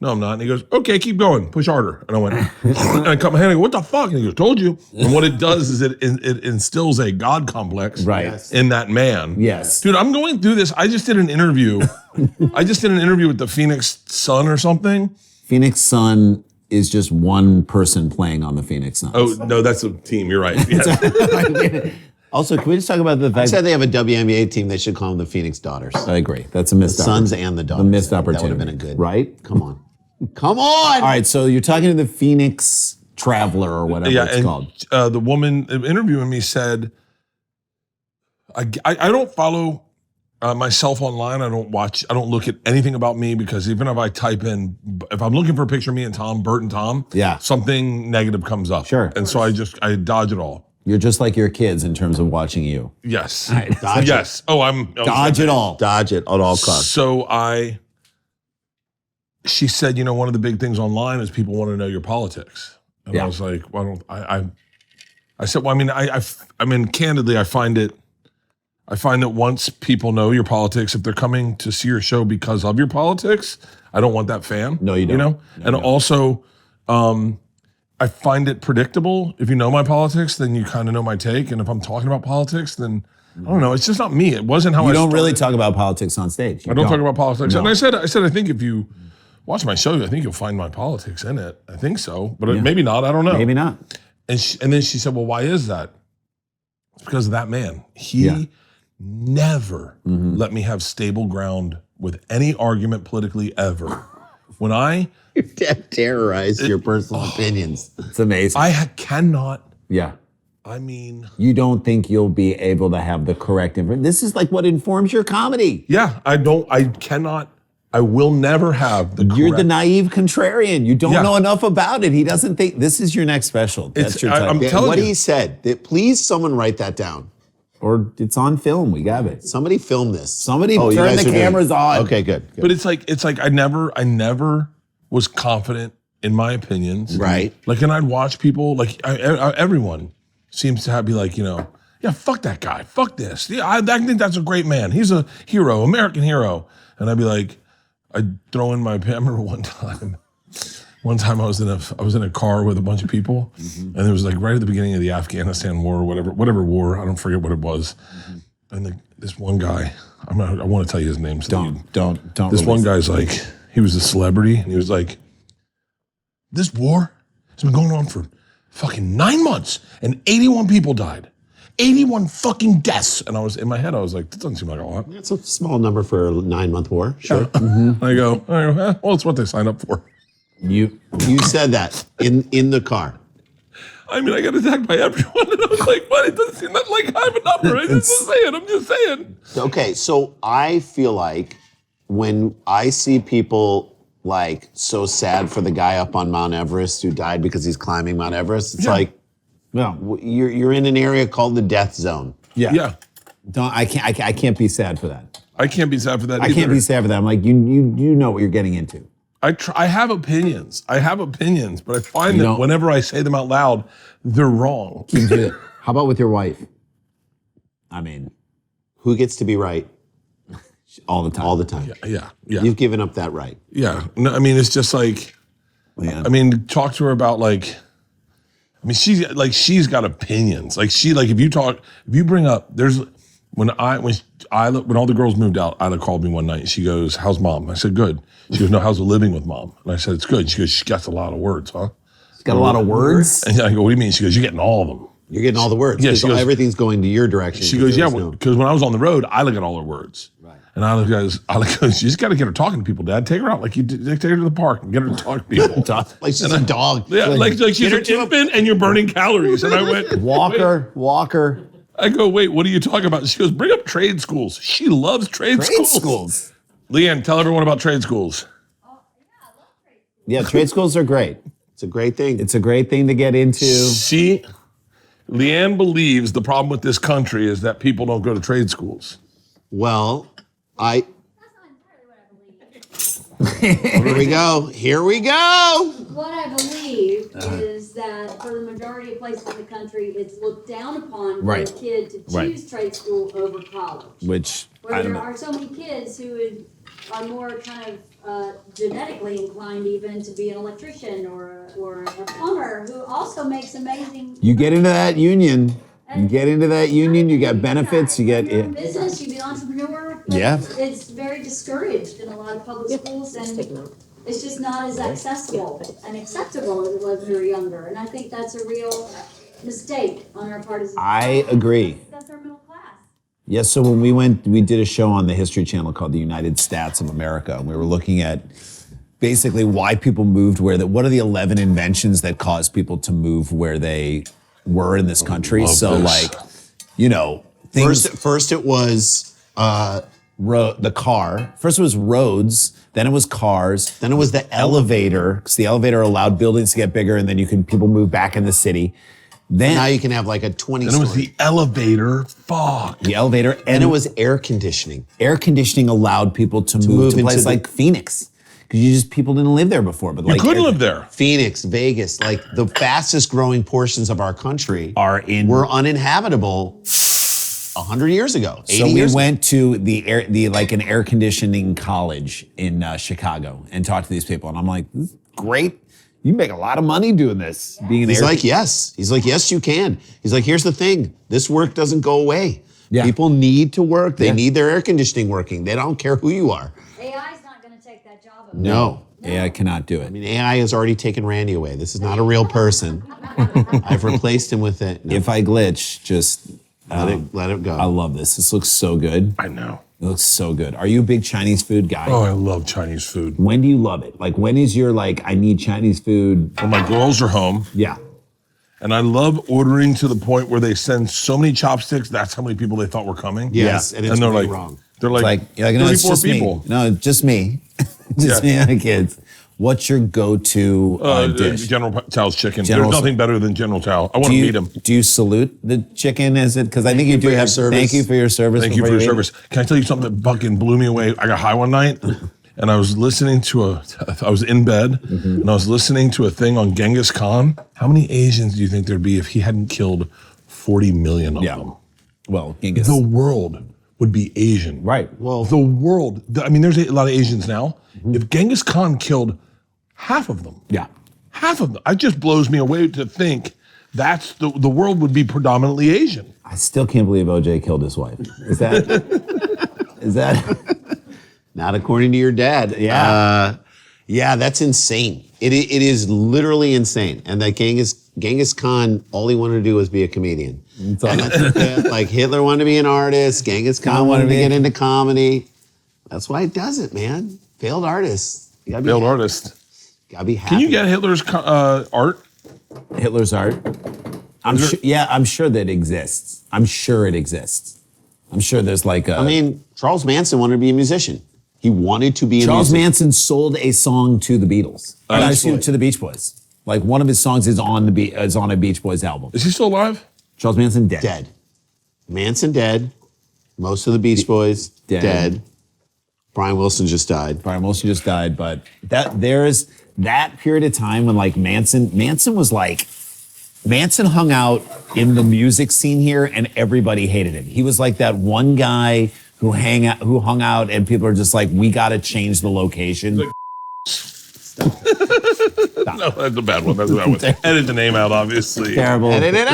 no, I'm not. And he goes, okay, keep going, push harder. And I went, and I cut my hand. I go, what the fuck? And he goes, told you. And what it does is it instills a God complex Right. in that man. Yes. Dude, I'm going through this. I just did an interview. With the Phoenix Sun or something. Phoenix Sun is just one person playing on the Phoenix Suns. Oh, no, that's a team. You're right. Yeah. Also, can we just talk about the I fact said they have a WNBA team. They should call them the Phoenix Daughters. I agree. That's a missed Sons opportunity. and the A daughters. missed That opportunity. would have been a good. Right? Come on. Come on. All right, so you're talking to the Phoenix traveler or whatever it's called. The woman interviewing me said, I don't follow myself online. I don't look at anything about me because even if I type in, if I'm looking for a picture of me and Tom, Bert and Tom, something negative comes up. Sure. And so I dodge it all. You're just like your kids in terms of watching you. Yes. Dodge yes. Oh, Dodge it all. Dodge it at all costs. So she said, one of the big things online is people want to know your politics. And I was like, why don't I said, well, I mean, candidly, I find that once people know your politics, if they're coming to see your show because of your politics, I don't want that fan. No, you don't. No, and also, I find it predictable. If you know my politics, then you kind of know my take. And if I'm talking about politics, then I don't know. It's just not me. It wasn't how You I don't started. really talk about politics on stage. I don't talk about politics. No. And I said, I think if you watch my show, I think you'll find my politics in it. I think so, but maybe not. I don't know. Maybe not. And then she said, well, why is that? It's because of that man. He never let me have stable ground with any argument politically ever. When Your dad terrorized your personal opinions. It's amazing. I cannot, yeah. I mean. You don't think you'll be able to have the correct information. This is like what informs your comedy. Yeah, I will never have the You're the correct. naive contrarian. You don't know enough about it. He doesn't think this is your next special. That's your type. I'm telling What you. he said, please someone write that down. Or it's on film. We got it. Somebody film this. Somebody you turn guys the are doing- cameras on. Okay, good. But it's like I never was confident in my opinions. Right. Like, and I'd watch people, like everyone seems to be like, yeah, fuck that guy. Fuck this. Yeah, I think that's a great man. He's a hero, American hero. And I'd be like, I'd throw in my, I remember one time I was in a car with a bunch of people, and it was like right at the beginning of the Afghanistan war or whatever war, I don't forget what it was. And this one guy, I want to tell you his name. So Don't. this one guy's like, he was a celebrity, and he was like, this war has been going on for fucking 9 months, and 81 people died. 81 fucking deaths. And I was, in my head, I was like, that doesn't seem like a lot. That's a small number for a 9-month war. Sure. I go, well, it's what they signed up for. You said that in the car. I mean, I got attacked by everyone, and I was like, what? It doesn't seem that like I have a number. I'm just saying. Okay, so I feel like when I see people like so sad for the guy up on Mount Everest who died because he's climbing Mount Everest, it's like, no, you're in an area called the death zone. Yeah. I can't be sad for that. I can't be sad for that either. I can't be sad for that. I'm like, you know what you're getting into. I have opinions. But I find that whenever I say them out loud, they're wrong. How about with your wife? I mean, Who gets to be right all the time. all the time? Yeah. You've given up that right. Yeah. No, I mean, it's just like, I mean, talk to her about like, I mean, she's got opinions. Like if you bring up, when all the girls moved out, Isla called me one night and she goes, how's mom? I said, good. She goes, no, how's the living with mom? And I said, it's good. She goes, she got a lot of words, huh? She's got a lot of words? And I go, what do you mean? She goes, you're getting all of them. You're getting all the words. Yeah, Yeah, she goes- everything's going to your direction. She goes, yeah, There's because when I was on the road, Isla got all her words. Right. And Isla goes, you just got to get her talking to people, Dad. Take her out, like you take her to the park and get her to talk to people. like she's a dog. Yeah, like she's an infant and you're burning calories. And I went, Walker. I go, wait, what are you talking about? She goes, bring up trade schools. She loves trade schools. Leanne, tell everyone about trade schools. Yeah, trade schools are great. It's a great thing. It's a great thing to get into. Leanne believes the problem with this country is that people don't go to trade schools. Well, That's not entirely what I believe. here we go. What I believe is that for the majority of places in the country, it's looked down upon for Right. a kid to choose Right. trade school over college. Which, Where I don't there know. are so many kids who are more kind of genetically inclined even to be an electrician or a plumber who also makes amazing. You get into that union. You got benefits, you get You're in it. business, you be an entrepreneur. but Yeah. It's very discouraged in a lot of public schools, and it's just not as accessible and acceptable as it was when we were younger. And I think that's a real mistake on our part as I agree. That's our middle class. Yes, so when we did a show on the History Channel called The United Stats of America, and we were looking at basically why people moved what are the 11 inventions that caused people to move where they were in this country. So this. like, you know, things. First it was The car. First it was roads, then it was cars, then it was the elevator, because the elevator allowed buildings to get bigger, and then people move back in the city. Then now you can have like a 20 And it was story. the elevator. Fuck. the elevator, And it was air conditioning. air conditioning allowed people to move move to into places the- like Phoenix, because people didn't live there before. But You like couldn't live there. Phoenix, Vegas, like the fastest growing portions of our country were uninhabitable 100 years ago, 80 So we years ago. went to an air conditioning college in Chicago and talked to these people, and I'm like, this is great. You make a lot of money doing this. Being an He's air like, yes. He's like, yes, you can. He's like, here's the thing. This work doesn't go away. Yeah. People need to work. They Yeah. need their air conditioning working. They don't care who you are. AI's not gonna take that job. Of No. AI cannot do it. I mean, AI has already taken Randy away. This is not a real person. I've replaced him with it. No, If I glitch, just let it go. I love this. This looks so good. I know. It looks so good. Are you a big Chinese food guy? Oh, I love Chinese food. When do you love it? Like, when is your I need Chinese food? When my girls are home, Yeah. and I love ordering to the point where they send so many chopsticks. That's how many people they thought were coming. Yes, and it's they're way like, wrong. They're It's like, like, no, it's 34 just people. me. No, just me. Just Yeah. me and the kids. What's your go-to dish? General Tao's chicken. General- There's nothing better than General Tao. I want to meet him. Do you salute the chicken? Is it because I think you do for your have service. Thank you for your service. Thank you before for your eat it. service. Can I tell you something that fucking blew me away? I got high one night, and I was listening to I was in bed, and I was listening to a thing on Genghis Khan. How many Asians do you think there'd be if he hadn't killed 40 million of Yeah. them? Well, Genghis. The world would be Asian. Right. Well, the world. I mean, there's a lot of Asians now. If Genghis Khan killed half of them, Yeah. half of them, it just blows me away to think that's the world would be predominantly Asian. I still can't believe OJ killed his wife. Is that? Not according to your dad. Yeah. Yeah, that's insane. It is literally insane. And that Genghis Khan, all he wanted to do was be a comedian. And I think like Hitler wanted to be an artist. Genghis Khan wanted to get into comedy. That's why he does it, man. Failed artist. You gotta be Failed happy. artist. Gotta be happy. Can you get Hitler's art? Hitler's art? I'm sure that exists. I'm sure it exists. I'm sure there's like a. I mean, Charles Manson wanted to be a musician. He wanted to be a Charles musician. Manson sold a song to the Beatles. Absolutely. To the Beach Boys. Like one of his songs is on a Beach Boys album. Is he still alive? Charles Manson dead. Dead. Manson dead. Most of the Beach Boys dead. Brian Wilson just died. Brian Wilson just died, but there is that period of time when like Manson hung out in the music scene here and everybody hated him. He was like that one guy who hung out and people are just like, we got to change the location. No, that's a bad one. That's a bad one. Edit the name out, obviously. Terrible. Edit it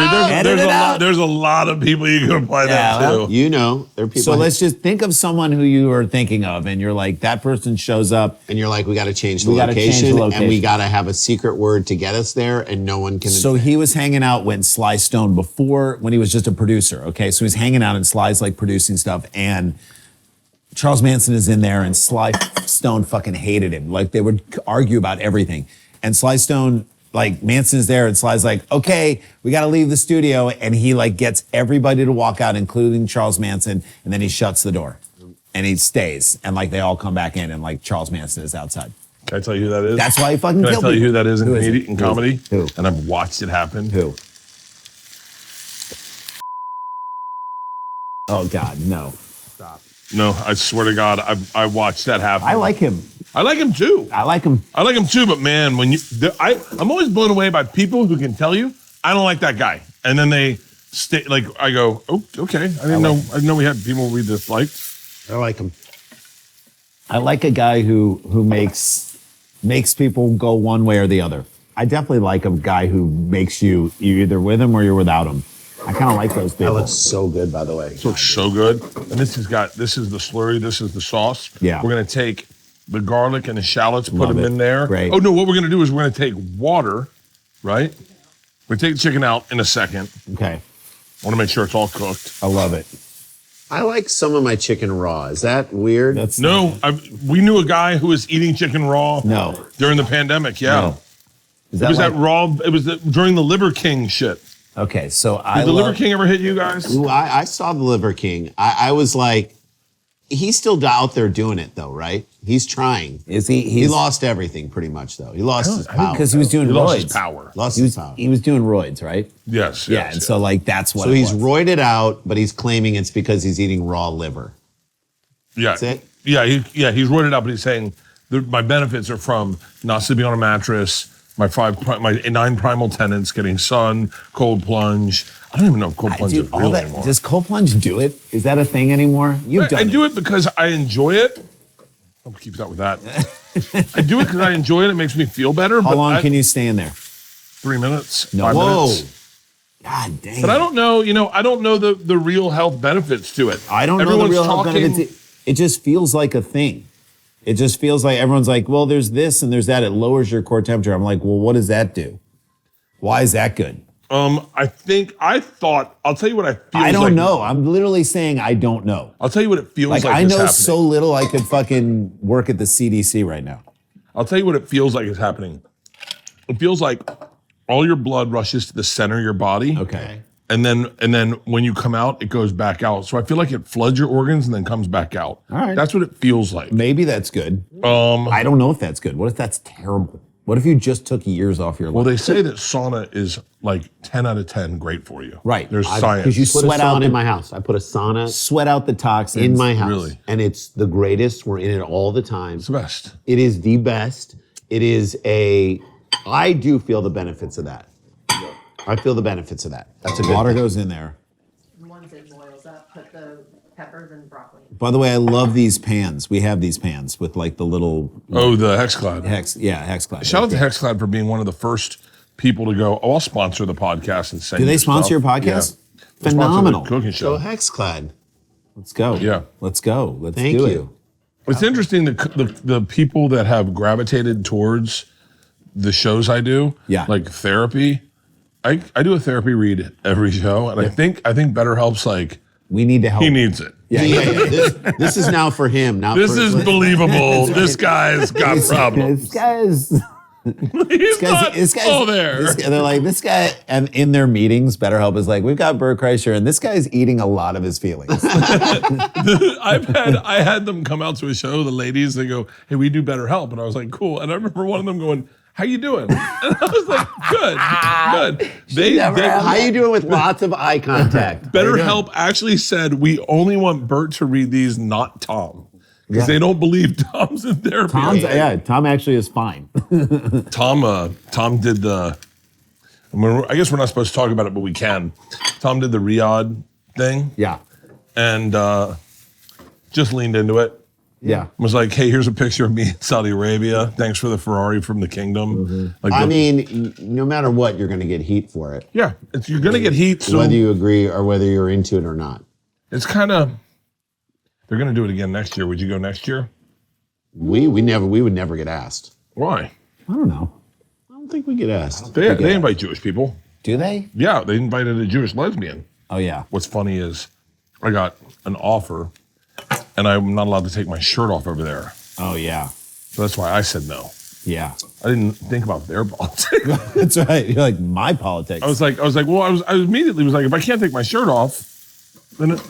out. There's a lot of people you can apply Yeah, that well, to. You know, there are people. So let's just think of someone who you are thinking of and you're like, that person shows up. and you're like, we got to change the We gotta change location, the and we location. got to have a secret word to get us there, and no one can. So he was hanging out when Sly Stone when he was just a producer. Okay. So he's hanging out and Sly's like producing stuff and Charles Manson is in there and Sly Stone fucking hated him. Like they would argue about everything. And Sly Stone, like Manson is there and Sly's like, okay, we got to leave the studio. And he like gets everybody to walk out, including Charles Manson. And then he shuts the door and he stays. And like they all come back in and like Charles Manson is outside. Can I tell you who that is? That's why he fucking Can I killed tell you people. who that is in, Who is it? in comedy? Who? And I've watched it happen. Who? Oh God, no. No, I swear to God, I watched that happen. I like him. I like him too. I like him. I like him too, but man, I'm always blown away by people who can tell you, I don't like that guy. And then they stay, like, I go, oh, okay. I didn't know we had people we disliked. I like him. I like a guy who makes people go one way or the other. I definitely like a guy who makes you're either with him or you're without him. I kind of like those people. That looks so good, by the way. It looks so good. And this is the slurry, this is the sauce. Yeah. We're gonna take the garlic and the shallots, put Love them it. in there. Great. Oh no, what we're gonna do is we're gonna take water, right? We take the chicken out in a second. Okay, I wanna make sure it's all cooked. I love it. I like some of my chicken raw. Is that weird? No, we knew a guy who was eating chicken raw. No. During the pandemic. Yeah. No. Is It was like- that raw. It was during the Liver King shit. Okay, so Did the Liver King ever hit you guys? Ooh, I saw the Liver King. I was like, he's still out there doing it though, right? He's trying. Is he? He lost everything pretty much though. He lost his power. Because he was doing He roids. lost his power. Lost He his was, power. he was doing roids, right? Yes. Yeah, yes, and so like that's what So it he's was. roided out, but he's claiming it's because he's eating raw liver. Yeah. That's it? Yeah, he's roided out, but he's saying my benefits are from not sleeping on a mattress, my 9 primal tenants, getting sun, cold plunge. I don't even know if cold plunge Dude, is all real that, anymore. does Cold Plunge do it? Is that a thing anymore? You've done I do it because I enjoy it. I'll keep that with that. I do it because I enjoy it. It makes me feel better. How long can you stay in there? 3 minutes. No. 5 Whoa. minutes. God dang. But I don't know, I don't know the real health benefits to it. I don't know the Everyone's real health talking- benefits. It just feels like a thing. It just feels like everyone's like, well, there's this and there's that. It lowers your core temperature. I'm like, well, what does that do? Why is that good? I'll tell you what I feel I don't like. know. I'm literally saying I don't know. I'll tell you what it feels like. I is know happening. so little I could fucking work at the CDC right now. I'll tell you what it feels like is happening. It feels like all your blood rushes to the center of your body. Okay. And then when you come out, it goes back out. So I feel like it floods your organs and then comes back out. All right. That's what it feels like. Maybe that's good. I don't know if that's good. What if that's terrible? What if you just took years off your life? Well, they say that sauna is like 10 out of 10 great for you. Right. There's Because science. you Put a sweat out sauna the- in my house. I put a sauna sweat out the toxins. in my house. Really? And it's the greatest. We're in it all the time. It's the best. It is the best. It is I do feel the benefits of that. I feel the benefits of that. That's a good Water thing. goes in there. Once it boils up, put the peppers and broccoli. By the way, I love these pans. We have these pans with like the little Oh, the Hexclad. Hexclad. Shout out to Hexclad for being one of the first people to go, I'll sponsor the podcast and send Do they your sponsor stuff." your podcast? Yeah. They sponsor the Phenomenal. cooking So show. Hexclad. Let's go. Yeah. Let's go. Let's Thank do you. It's interesting the people that have gravitated towards the shows I do, Yeah. like therapy. I do a therapy read every show, and I think BetterHelp's like We need to help. he needs it. Yeah. This is now for him. Not This for, is believable. This guy's got problems. This guy's He's not all there. they're like, this guy, and in their meetings, BetterHelp is like, we've got Bert Kreischer, and this guy's eating a lot of his feelings. I had them come out to a show, the ladies, they go, hey, we do BetterHelp. And I was like, cool. And I remember one of them going, how you doing? And I was like, good. How you doing with lots of eye contact? BetterHelp actually said, we only want Bert to read these, not Tom. Because they don't believe Tom's in therapy. Tom actually is fine. Tom did the, I guess we're not supposed to talk about it, but we can. Tom did the Riyadh thing Yeah. and just leaned into it. Yeah. Was like, hey, here's a picture of me in Saudi Arabia. Thanks for the Ferrari from the kingdom. Like, I mean, no matter what, you're going to get heat for it, yeah, you're gonna get heat. So whether you agree or whether you're into it or not. it's kind of, they're gonna do it again next year. Would you go next year? We would never get asked. Why? I don't know. I don't think we get asked. They invite Jewish people. Do they? Yeah, they invited a Jewish lesbian. Oh, yeah. What's funny is I got an offer and I'm not allowed to take my shirt off over there. Oh, yeah. So that's why I said no. Yeah. I didn't think about their politics. That's right. You're like, my politics. I was like, well, I immediately was like, if I can't take my shirt off, then if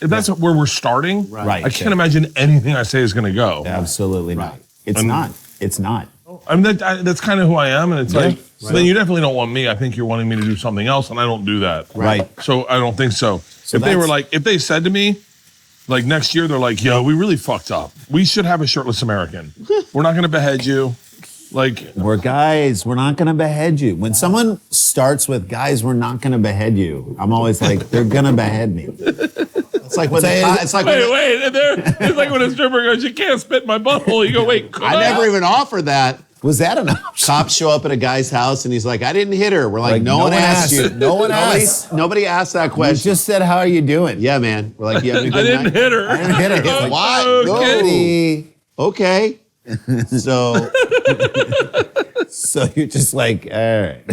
that's where we're starting, Right. I can't imagine anything I say is going to go. Absolutely not. It's not. It's not. I mean, that's kind of who I am, and it's like, so then you definitely don't want me. I think you're wanting me to do something else, and I don't do that. Right. So I don't think so. If they that's- were like, if they said to me, like next year, they're like, yo, we really fucked up. We should have a shirtless American. We're not going to behead you. Like, We're guys, we're not going to behead you. When someone starts with, guys, we're not going to behead you, I'm always like, they're going to behead me. It's like when it's like wait, and it's like when a stripper goes, you can't spit in my butthole. You go, wait, could I never even offered that. Was that an option? Cops show up at a guy's house and he's like, I didn't hit her. We're like, no one asked you. No one asked. Nobody asked that You question. just said, how are you doing? Yeah, man. We're like, you having a I good didn't night? hit her. I didn't hit her. He's like, What? Okay. No. Okay. So So you're just like, all right.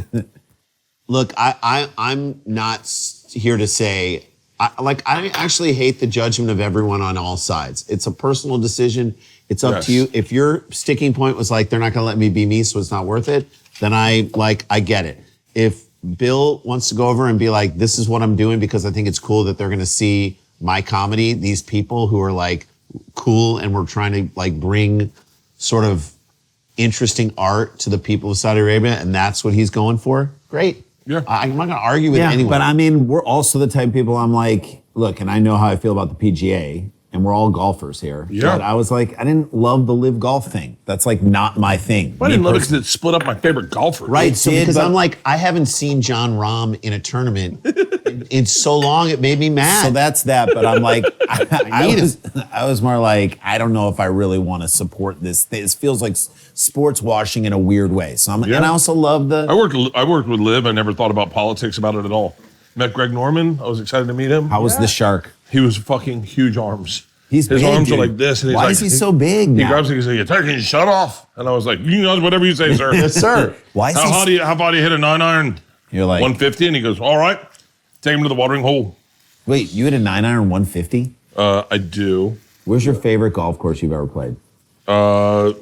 look, I'm not here to say I actually hate the judgment of everyone on all sides. It's a personal decision. It's up to you. If your sticking point was like, they're not going to let me be me, so it's not worth it, then I get it. If Bill wants to go over and be like, this is what I'm doing because I think it's cool that they're going to see my comedy, these people who are like cool and we're trying to like bring sort of interesting art to the people of Saudi Arabia, and that's what he's going for, great. Yeah. I'm not going to argue with anyone. But I mean, we're also the type of people I'm like, look, and I know how I feel about the PGA, and we're all golfers here. Yeah. But I was like, I didn't love the live golf thing. That's like not my thing. I didn't love it because it split up my favorite golfer. Right, so because I'm like, I haven't seen John Rahm in a tournament in so long, it made me mad. So that's that, but I'm like, I was more like, I don't know if I really want to support this. This feels like sports washing in a weird way. So and I also love the. I worked with Liv. I never thought about politics about it at all. Met Greg Norman. I was excited to meet him. How was the shark? He was fucking huge arms. His big, arms dude. are like this. And he's Why like, is he so big now? He grabs it and he's like, can you shut off? And I was like, you know, whatever you say, sir. Yes, sir. Why is how far do you hit a 9-iron? You're like 150, and he goes, all right, take him to the watering hole. Wait, you hit a 9-iron 150? I do. Where's your favorite golf course you've ever played? Have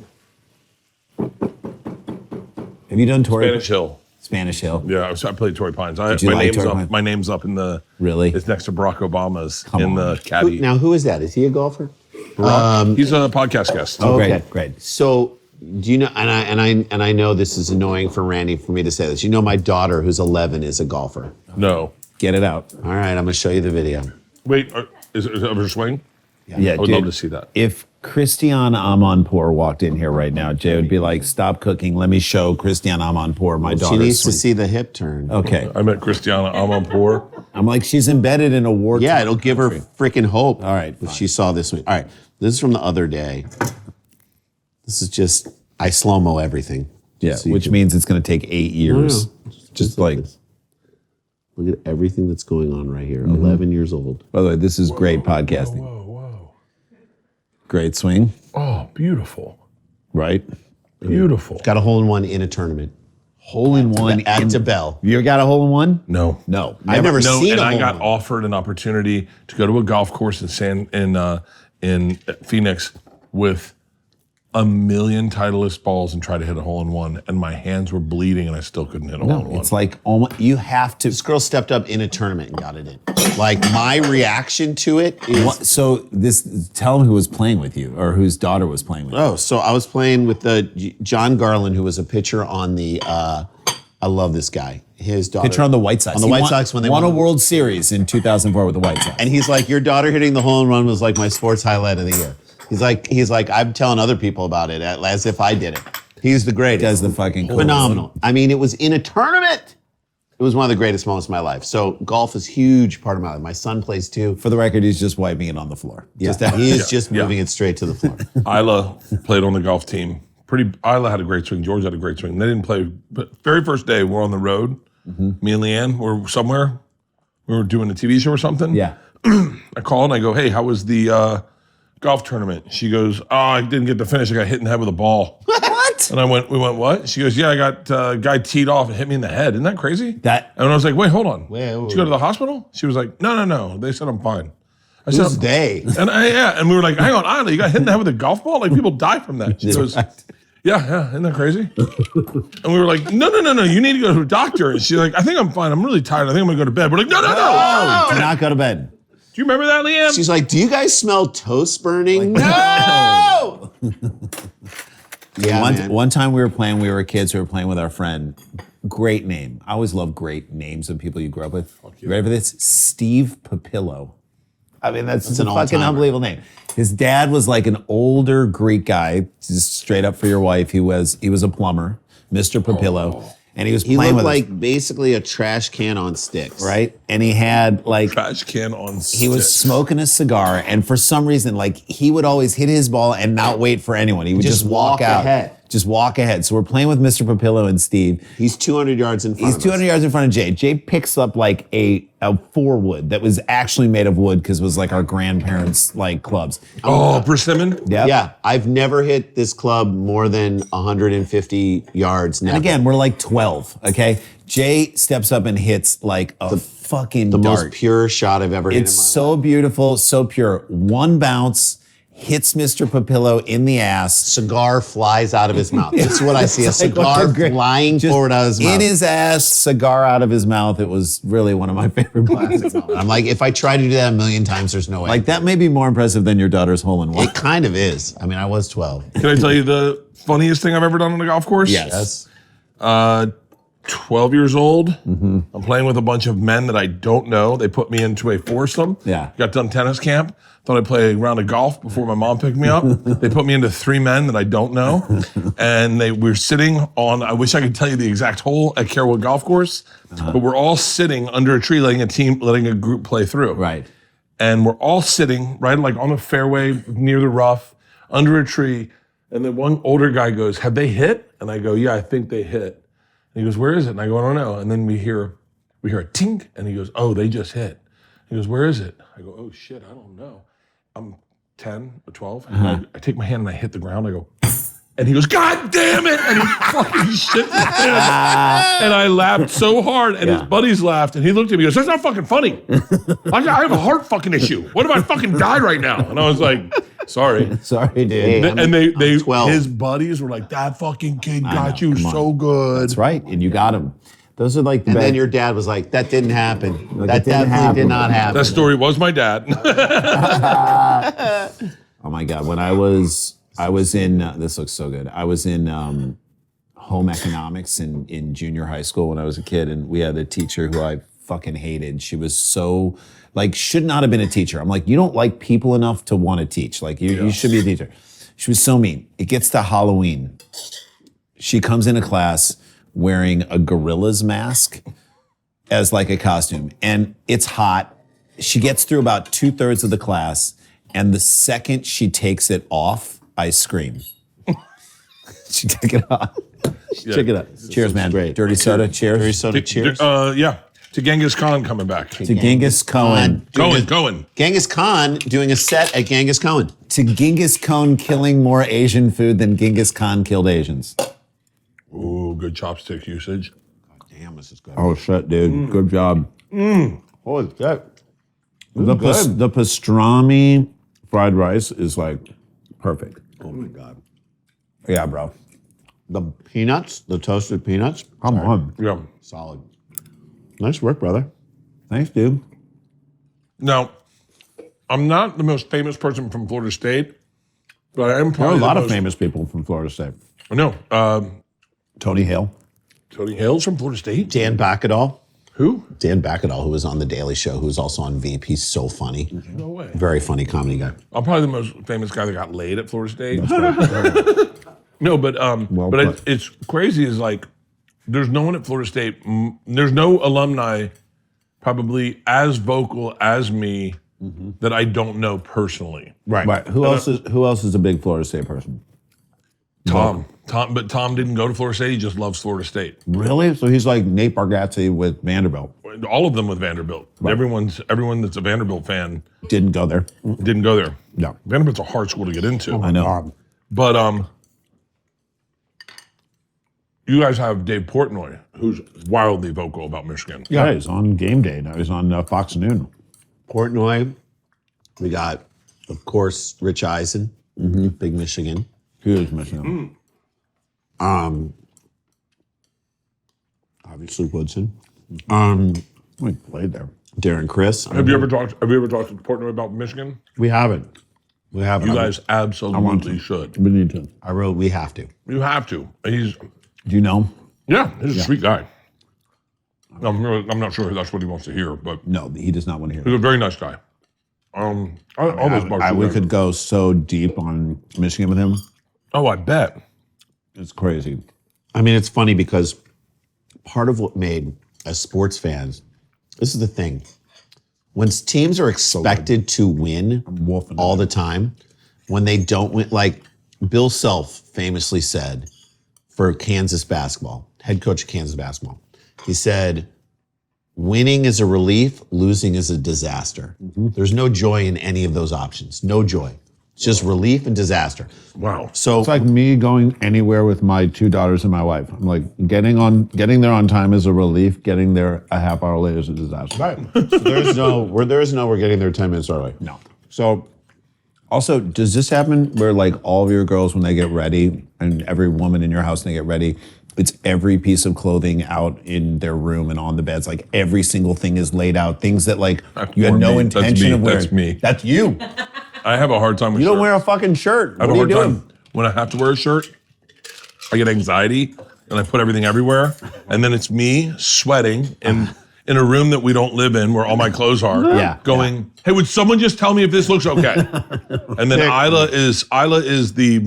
you done Torrey? Spanish Hill. Spanish Hill. Yeah, I played Torrey Pines. you like Torrey Pines? My name's up in the. Really? It's next to Barack Obama's Come the caddy. Now, who is that? Is he a golfer? He's a podcast guest. Oh, Okay. great. So, do you know? And I know this is annoying for Randy for me to say this. You know, my daughter, who's 11, is a golfer. No. Get it out. All right, I'm going to show you the video. Wait, is it of her swing? Yeah, I would dude, love to see that. If Christiane Amanpour walked in here right now, Jay would be like, stop cooking. Let me show Christiane Amanpour my daughter. She needs to see the hip turn. Okay. I met Christiana Amanpour. I'm like, she's embedded in a war. Yeah, it'll give her freaking hope. All right, if fine. she saw this one. All right, this is from the other day. This is just I slow-mo everything. Yeah, So you which can- means it's going to take 8 years. Just like, this. Look at everything that's going on right here. Mm-hmm. 11 years old. by the way, this is great podcasting. Whoa. Great swing, Oh, beautiful. right? Beautiful. Got a hole-in-one in a tournament. Hole in one. At in- DeBell. You got a hole in one? No. No. I've never No, seen and a I got hole-in-one. offered an opportunity to go to a golf course in Phoenix with 1 million Titleist balls and try to hit a hole in one, and my hands were bleeding, and I still couldn't hit a hole in one. It's like almost, you have to. This girl stepped up in a tournament and got it in. Like, my reaction to it is... So tell him who was playing with you or whose daughter was playing with you. Oh, so I was playing with John Garland, who was a pitcher on the... I love this guy. His daughter... Pitcher on the White Sox. On the White Sox when they won a won. World Series in 2004 with the White Sox. And he's like, your daughter hitting the hole in one was like my sports highlight of the year. He's like, I'm telling other people about it as if I did it. He's the greatest. Does the fucking coolest. Phenomenal. I mean, it was in a tournament. It was one of the greatest moments of my life. So golf is a huge part of my life. My son plays too. For the record, he's just wiping it on the floor. Yeah, he is just moving it straight to the floor. Isla played on the golf team. Isla had a great swing. George had a great swing. They didn't play, but very first day, we're on the road. Me and Leanne were somewhere. We were doing a TV show or something. Yeah. I call and I go, hey, how was the golf tournament? She goes, oh, I didn't get to finish. I got hit in the head with a ball. What? And we went, what? She goes, yeah, I got a guy teed off and hit me in the head. Isn't that crazy? And I was like, wait, hold on. Wait. Did you go to the hospital? She was like, no. They said I'm fine. I Who's said, they? And we were like, hang on, Isla, you got hit in the head with a golf ball? Like, people die from that. She goes, yeah, isn't that crazy? And we were like, no, you need to go to a doctor. And she's like, I think I'm fine. I'm really tired. I think I'm gonna go to bed. We're like, no. Do not go to bed. Do you remember that, Liam? She's like, do you guys smell toast burning? No! Yeah, One time we were kids, we were playing with our friend. Great name. I always love great names of people you grew up with. You ready for this? Steve Papillo. I mean, that's a an fucking all-timer. unbelievable name. His dad was like an older Greek guy, just straight up for your wife. He was a plumber, Mr. Papillo. And he was He playing looked with us, like basically a trash can on sticks. right? And he had like Trash can on he was sticks. smoking a cigar, and for some reason, like he would always hit his ball and not wait for anyone. He would just walk out. ahead. Just walk ahead. So we're playing with Mr. Papillo and Steve. He's 200 yards in front He's of 200 us. yards in front of Jay. Jay picks up like a 4-wood that was actually made of wood because it was like our grandparents' like clubs. Oh, persimmon? Yep. Yeah, I've never hit this club more than 150 yards. Never. And again, we're like 12, okay? Jay steps up and hits like a fucking the dart. most pure shot I've ever hit in my It's life. so beautiful, so pure. One bounce hits Mr. Papillo in the ass. Cigar flies out of his mouth. That's what I see. A It's like cigar what a flying just forward out of his mouth. in his ass, cigar out of his mouth. It was really one of my favorite plays. I'm like, if I try to do that a million times, there's no way. Like that may be more impressive than your daughter's hole in one. It kind of is. I mean, I was 12. Can I tell you the funniest thing I've ever done on a golf course? Yes. 12 years old. I'm playing with a bunch of men that I don't know. They put me into a foursome. Yeah. Got done tennis camp. Thought I'd play a round of golf before my mom picked me up. They put me into 3 men that I don't know. And we were sitting on, I wish I could tell you the exact hole at Carrollwood Golf Course, but we're all sitting under a tree letting a group play through. Right. And we're all sitting right like on the fairway near the rough under a tree. And then one older guy goes, "Have they hit?" And I go, "Yeah, I think they hit." And he goes, "Where is it?" And I go, "I don't know." And then we hear a tink, and he goes, "Oh, they just hit." He goes, "Where is it?" I go, "Oh shit, I don't know." I'm 10 or 12. And I take my hand and I hit the ground. I go, and he goes, "God damn it!" And he fucking shit his pants. And I laughed so hard, and his buddies laughed, and he looked at me and goes, "That's not fucking funny. I have a heart fucking issue. What if I fucking die right now?" And I was like, "Sorry." Sorry, dude. Hey, And they 12. his buddies were like, "That fucking kid got you come on. so good." That's right. And you got him. Those are like the And best. then your dad was like, "That didn't happen. Like, That it didn't definitely happen." did not happen." That story was my dad. Oh my God. When I was in, this looks so good. I was in home economics in junior high school when I was a kid, and we had a teacher who I fucking hated. She was so, like, should not have been a teacher. I'm like, you don't like people enough to want to teach. Like, you should be a teacher. She was so mean. It gets to Halloween. She comes into class wearing a gorilla's mask as like a costume, and it's hot. She gets through about 2/3 of the class, and the second she takes it off, I scream. She took it off. Check it out. Cheers, man. great. Dirty soda. Cheers. Dirty soda, cheers. Yeah, to Genghis Khan coming back. To Genghis Cohen. Going. Genghis Khan doing a set at Genghis Cohen. To Genghis Cohen killing more Asian food than Genghis Khan killed Asians. Ooh, good chopstick usage. Damn, this is good. Oh shit, dude. Good job. Holy shit. The pastrami fried rice is like perfect. Oh my God. Yeah, bro. The peanuts, the toasted peanuts. Come on. Yeah. Solid. Nice work, brother. Thanks, dude. Now, I'm not the most famous person from Florida State, but I am There are probably a lot the of most, famous people from Florida State. I know. Tony Hale. Tony Hale's from Florida State. Dan Bacadol. Who? Dan Bacadol, who was on The Daily Show, who was also on Veep. He's so funny. No way. Very funny comedy guy. I'm probably the most famous guy that got laid at Florida State. No, but put. it's crazy. Is like there's no one at Florida State. There's no alumni probably as vocal as me that I don't know personally. Right. Who else is a big Florida State person? Tom, but Tom didn't go to Florida State. He just loves Florida State. Really? So he's like Nate Bargatze with Vanderbilt. All of them with Vanderbilt. Right. Everyone that's a Vanderbilt fan Didn't go there. didn't go there. No. Vanderbilt's a hard school to get into. I know. But you guys have Dave Portnoy, who's wildly vocal about Michigan. Yeah, he's on game day now. He's on Fox Noon. Portnoy. We got, of course, Rich Eisen, big Michigan. He is Michigan. Obviously Woodson. We played there. Darren Chris. Have you ever talked to Portnoy about Michigan? We haven't. We haven't. You guys absolutely should. We need to. I wrote, we have to. You have to. He's Do you know? he's a sweet guy. I'm not sure if that's what he wants to hear, but No, he does not want to hear he's that. a very nice guy. All those bars. We could go so deep on Michigan with him. Oh, I bet. It's crazy. I mean, it's funny because part of what made as sports fans, this is the thing. When teams are expected to win wolfing all the time, when they don't win, like Bill Self famously said, for Kansas basketball, head coach of Kansas basketball. He said, winning is a relief, losing is a disaster. There's no joy in any of those options. No joy. It's just relief and disaster. Wow. So It's like me going anywhere with my 2 daughters and my wife. I'm like, getting there on time is a relief. Getting there a half hour later is a disaster. right. So we're getting there 10 minutes early. No. So, also, does this happen where like all of your girls, when they get ready, and every woman in your house when they get ready, it's every piece of clothing out in their room and on the beds, like every single thing is laid out, things that like you had no intention of wearing. That's me. That's you. I have a hard time with You don't shirts. wear a fucking shirt. I have What a are you hard doing? time when I have to wear a shirt. I get anxiety and I put everything everywhere, and then it's me sweating in a room that we don't live in, where all my clothes are. Yeah. Going, hey, would someone just tell me if this looks okay? And then Isla is the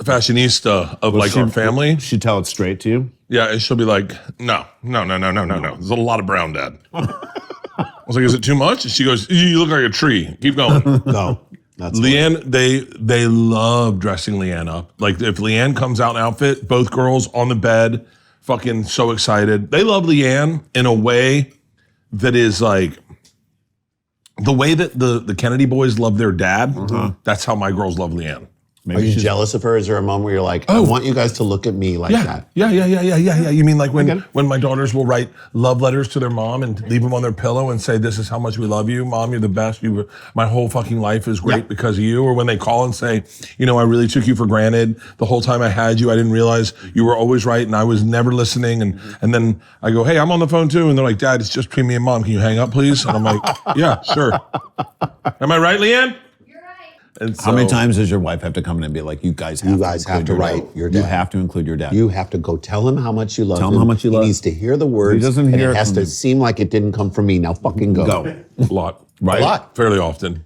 fashionista of like our family. She tell it straight to you. Yeah, and she'll be like, no. There's a lot of brown, Dad. I was like, is it too much? And she goes, you look like a tree. Keep going. No. That's Leanne, they love dressing Leanne up. Like if Leanne comes out in an outfit, both girls on the bed, fucking so excited. They love Leanne in a way that is like the way that the Kennedy boys love their dad. That's how my girls love Leanne. Are you jealous of her? Is there a moment where you're like, I want you guys to look at me like that? Yeah. You mean like when my daughters will write love letters to their mom and leave them on their pillow and say, this is how much we love you. Mom, you're the best. My whole fucking life is great because of you. Or when they call and say, I really took you for granted. The whole time I had you, I didn't realize you were always right and I was never listening. And then I go, hey, I'm on the phone too. And they're like, Dad, it's just between me and Mom. Can you hang up, please? And I'm like, yeah, sure. Am I right, Leanne? And so, How many times does your wife have to come in and be like, you guys have to write your dad. You have to include your dad. You have to go tell him how much you love him. Tell him how much you love He needs to hear the words. He doesn't and hear it it has from to you. seem like it didn't come from me. Now fucking go. a lot. Right? A lot. Fairly often.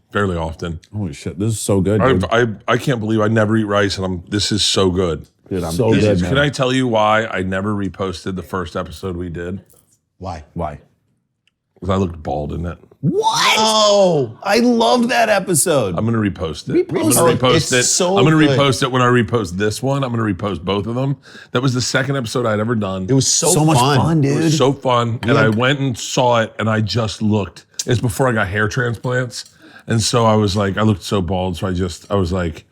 Holy shit, this is so good, dude. I can't believe I never eat rice, and this is so good. Dude, I'm So good, good. man. Can I tell you why I never reposted the first episode we did? Why? Because I looked bald in it. What? Oh, I loved that episode. I'm gonna repost it. I'm Repost gonna it. repost It's it. so I'm gonna good. repost it when I repost this one. I'm gonna repost both of them. That was the second episode I'd ever done. it was so much fun, It dude. was so fun, and I went and saw it, and I just looked. It's before I got hair transplants, and so I was like, I looked so bald, so I was like,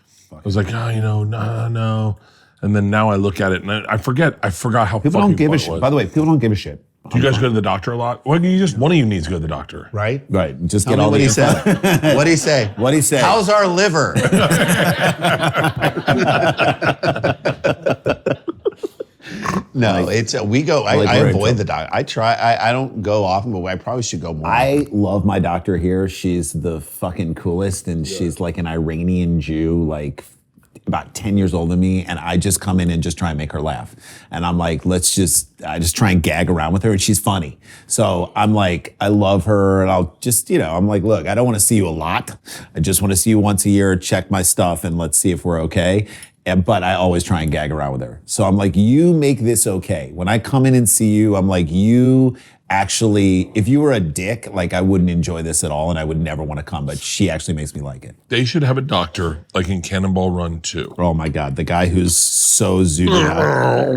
no. And then now I look at it, and I forgot how People fucking don't give fun a it shit. was. By the way, people don't give a shit. Do you guys go to the doctor a lot? Well, one of you needs to go to the doctor. right. Right. Just Tell get me all what the he info. said. What'd he say? What'd he say? How's our liver? No, it's we go. I we're avoid into the doctor. I try. I don't go often, but I probably should go more. I love my doctor here. She's the fucking coolest, and she's like an Iranian Jew, like about 10 years older than me, and I just come in and just try and make her laugh. And I'm like, I just try and gag around with her, and she's funny. So I'm like, I love her, and I'll just, I'm like, look, I don't want to see you a lot. I just want to see you once a year, check my stuff, and let's see if we're okay. But I always try and gag around with her. So I'm like, you make this okay. When I come in and see you, I'm like, you actually, if you were a dick, like I wouldn't enjoy this at all and I would never want to come, but she actually makes me like it. They should have a doctor like in Cannonball Run 2. Oh my God, the guy who's so zooted out.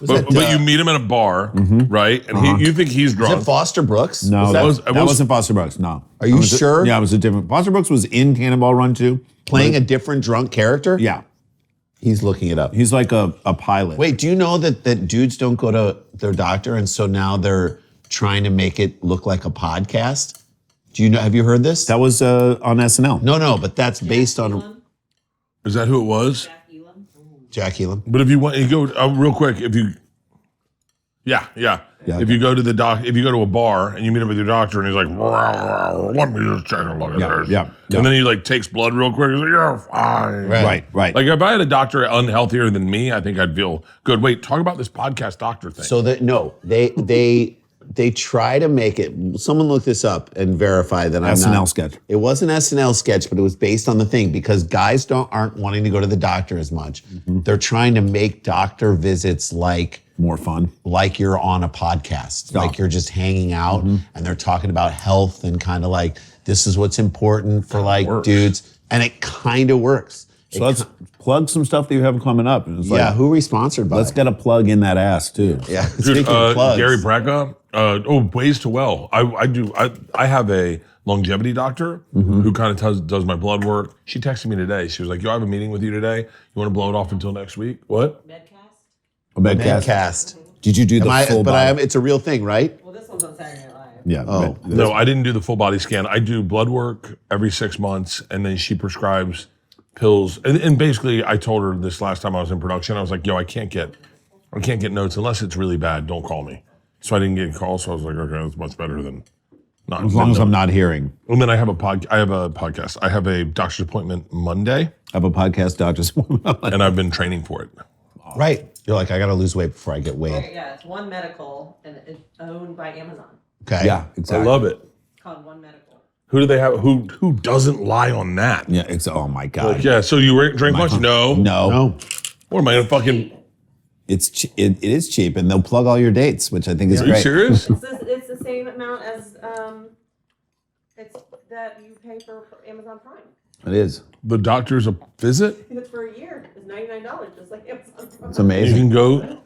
but you meet him at a bar, right? And you think he's Is drunk. it Foster Brooks? No, Was that wasn't Foster Brooks, no. Are you sure? Yeah, it was a different, Foster Brooks was in Cannonball Run 2. playing a different drunk character? Yeah, He's looking it up. he's like a pilot. Wait, do you know that dudes don't go to their doctor, and so now they're trying to make it look like a podcast? Do you know? Have you heard this? That was on SNL. No, but that's based on Is that who it was? Jack Elam. But if you want, you go real quick. If you, yeah. If you go to if you go to a bar and you meet up with your doctor and he's like, let me just check a look at this. yeah. And then he like takes blood real quick. He's like, yeah, fine. Right. Like if I had a doctor unhealthier than me, I think I'd feel good. Wait, talk about this podcast doctor thing. So they try to make it. Someone look this up and verify that I'm SNL not. sketch. It was an SNL sketch, but it was based on the thing because guys aren't wanting to go to the doctor as much. They're trying to make doctor visits like More fun. like you're on a podcast, like you're just hanging out and they're talking about health and kind of like this is what's important for like dudes, and it kind of works. So let's plug some stuff that you have coming up. And it's Yeah, who are we sponsored by? Let's get a plug in that ass too. Yeah, Dude, speaking of plugs. Gary Braca. Ways to Well. I have a longevity doctor who kind of does my blood work. She texted me today. She was like, "Yo, I have a meeting with you today. You want to blow it off until next week?" What? A Medcast. Medcast. Did you do the full body? It's a real thing, right? Well, this one's on Saturday Night Live. Yeah. Oh. No, I didn't do the full body scan. I do blood work every 6 months, and then she prescribes pills. And basically, I told her this last time I was in production. I was like, "Yo, I can't get notes unless it's really bad. Don't call me." So I didn't get a call. So I was like, "Okay, that's much better than not." As long as I'm not hearing. And then I have a podcast. I have a doctor's appointment Monday, I have a podcast, doctors. and I've been training for it. Right. You're like, I got to lose weight before I get weighed. Okay, yeah, it's One Medical, and it's owned by Amazon. Okay. Yeah, exactly. I love it. It's called One Medical. Who do they have? Who doesn't lie on that? Yeah, oh my God. Like, yeah. So you drink much? No. No. What am I gonna fucking? It is cheap, and they'll plug all your dates, which I think is Are you great. serious? It's the same amount as it's that you pay for Amazon Prime. It is. The doctor's a visit. It's for a year. It's $99, just like Amazon Prime. It's You amazing. can go.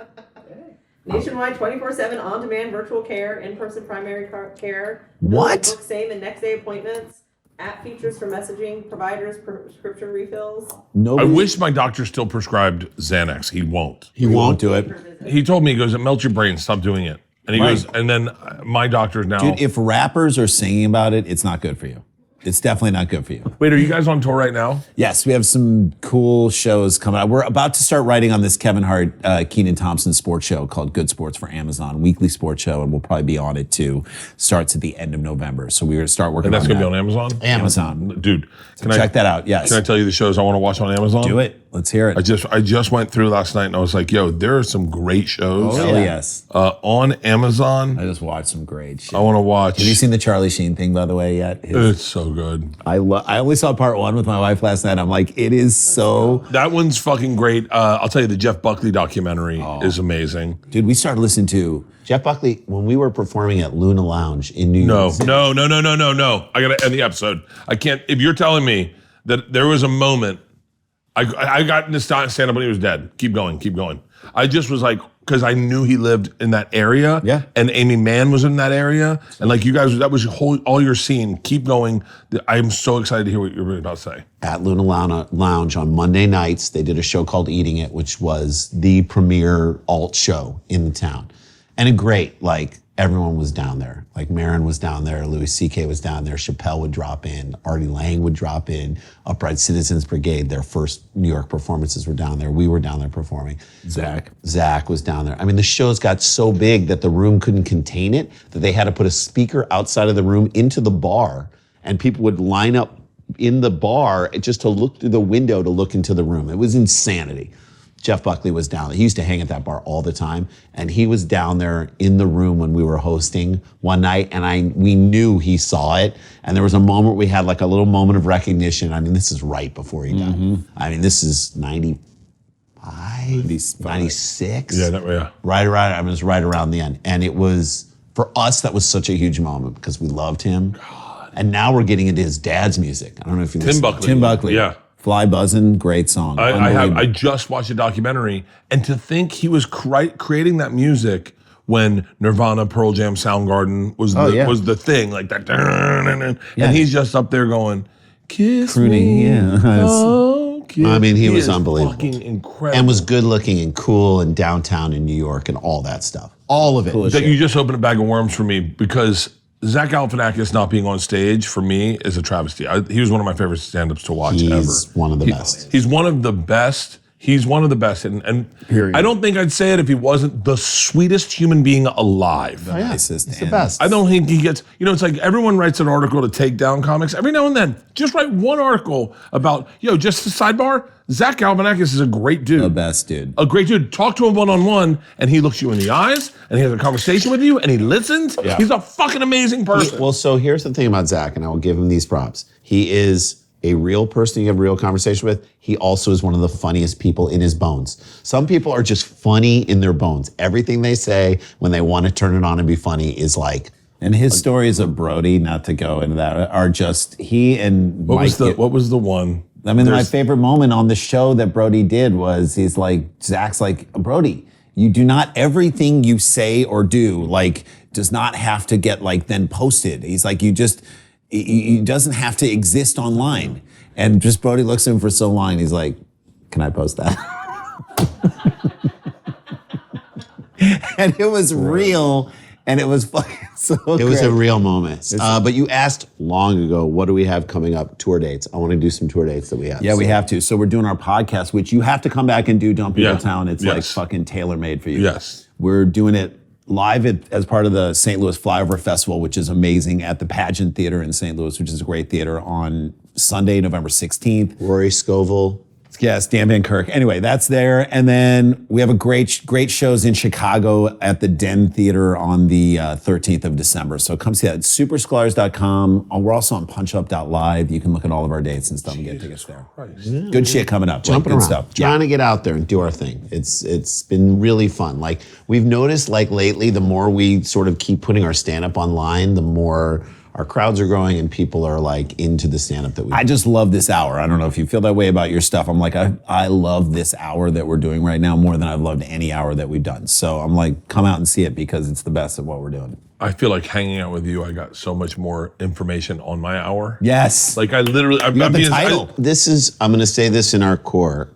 Nationwide 24/7 on-demand virtual care, in-person primary care. What? Book same and next day appointments. App features for messaging, providers, prescription refills. I Nobody, wish my doctor still prescribed Xanax. He won't. he won't do it. He told me, he goes, "It melts your brain. Stop doing it." And he goes, and then my doctor's now. Dude, if rappers are singing about it, it's not good for you. It's definitely not good for you. Wait, are you guys on tour right now? Yes, we have some cool shows coming out. We're about to start writing on this Kevin Hart, Kenan Thompson sports show called Good Sports for Amazon, weekly sports show, and we'll probably be on it too. Starts at the end of November. So we're going to start working And that's on gonna that. be on Amazon. Amazon. Dude, can Check that out. Yes. Can I tell you the shows I want to watch on Amazon? Do it. Let's hear it. I just went through last night and I was like, "Yo, there are some great shows Oh, yes. on Amazon." I just watched some great shit. I want to watch. Have you seen the Charlie Sheen thing, by the way, yet? It's so good. I only saw part one with my wife last night. I'm like, it is so... That one's fucking great. I'll tell you, the Jeff Buckley documentary is amazing. Dude, we started listening to... Jeff Buckley, when we were performing at Luna Lounge in New No, York City. no. I got to end the episode. I can't. If you're telling me that there was a moment, I got into stand-up when he was dead. Keep going. I just was like, because I knew he lived in that area. Yeah. And Amy Mann was in that area. And like you guys, that was all your scene. Keep going. I'm so excited to hear what you're about to say. At Luna Lounge on Monday nights, they did a show called Eating It, which was the premier alt show in the town. And everyone was down there. Like Maron was down there, Louis C.K. was down there, Chappelle would drop in, Artie Lang would drop in, Upright Citizens Brigade, their first New York performances were down there. We were down there performing. Zach was down there. I mean, the shows got so big that the room couldn't contain it, that they had to put a speaker outside of the room into the bar, and people would line up in the bar just to look through the window to look into the room. It was insanity. Jeff Buckley was down there. He used to hang at that bar all the time, and he was down there in the room when we were hosting one night, and we knew he saw it, and there was a moment we had like a little moment of recognition. I mean, this is right before he died. I mean, this is 95, 96. Yeah. Right around, I mean, it was right around the end. And it was, for us, that was such a huge moment because we loved him. And now we're getting into his dad's music. I don't know if you Tim Buckley. Tim Buckley. Yeah. Fly Buzzin', great song. I just watched a documentary, and to think he was creating that music when Nirvana, Pearl Jam, Soundgarden was the thing, like that, and he's just up there going, "Kiss me, oh, kiss." I mean, he was is unbelievable. fucking incredible, And was good looking and cool and downtown in New York and all that stuff. All of it. That you just opened a bag of worms for me, because Zach Galifianakis not being on stage for me is a travesty. He was one of my favorite stand-ups to watch ever. He's one of the best. He's one of the best. He's one of the best. And I don't think I'd say it if he wasn't the sweetest human being alive. Oh, yeah. Nicest He's the and- best. I don't think he gets, it's like everyone writes an article to take down comics. Every now and then, just write one article about, just a sidebar, Zach Galifianakis is a great dude. The best dude. A great dude. Talk to him one-on-one, and he looks you in the eyes, and he has a conversation with you, and he listens. Yeah. He's a fucking amazing person. Well, so here's the thing about Zach, and I will give him these props. He is a real person you have a real conversation with. He also is one of the funniest people in his bones. Some people are just funny in their bones. Everything they say when they want to turn it on and be funny is like... And his stories of Brody, not to go into that, are just he and What Mike. was the one I mean, my There's- favorite moment on the show that Brody did was Zach's like, Brody, you do not, everything you say or do, like, does not have to get like then posted. He's like, it doesn't have to exist online. And just Brody looks at him for so long. He's like, can I post that? And it was real. And it was fucking so It was a great. real moment. But you asked long ago, what do we have coming up? Tour dates. I want to do some tour dates that we have. Yeah, we have to. So we're doing our podcast, which you have to come back and do. Don't People Yeah. Town. It's like Yes. fucking tailor-made for you. Yes. We're doing it live as part of the St. Louis Flyover Festival, which is amazing, at the Pageant Theater in St. Louis, which is a great theater, on Sunday, November 16th. Rory Scovel. Yes, Dan Van Kirk. Anyway, that's there. And then we have a great shows in Chicago at the Den Theater on the 13th of December. So come see that. It's supersklars.com. We're also on punchup.live. You can look at all of our dates and stuff and get tickets there. Good shit coming up. Jumping good around. stuff. Trying to get out there and do our thing. It's been really fun. Like, we've noticed, like, lately, the more we sort of keep putting our stand-up online, the more our crowds are growing and people are like into the stand-up that we do. I just love this hour. I don't know if you feel that way about your stuff. I'm like, I love this hour that we're doing right now more than I've loved any hour that we've done. So I'm like, come out and see it because it's the best of what we're doing. I feel like hanging out with you, I got so much more information on my hour. Yes. Like I literally, You got the title. This is, I'm going to say this in our core.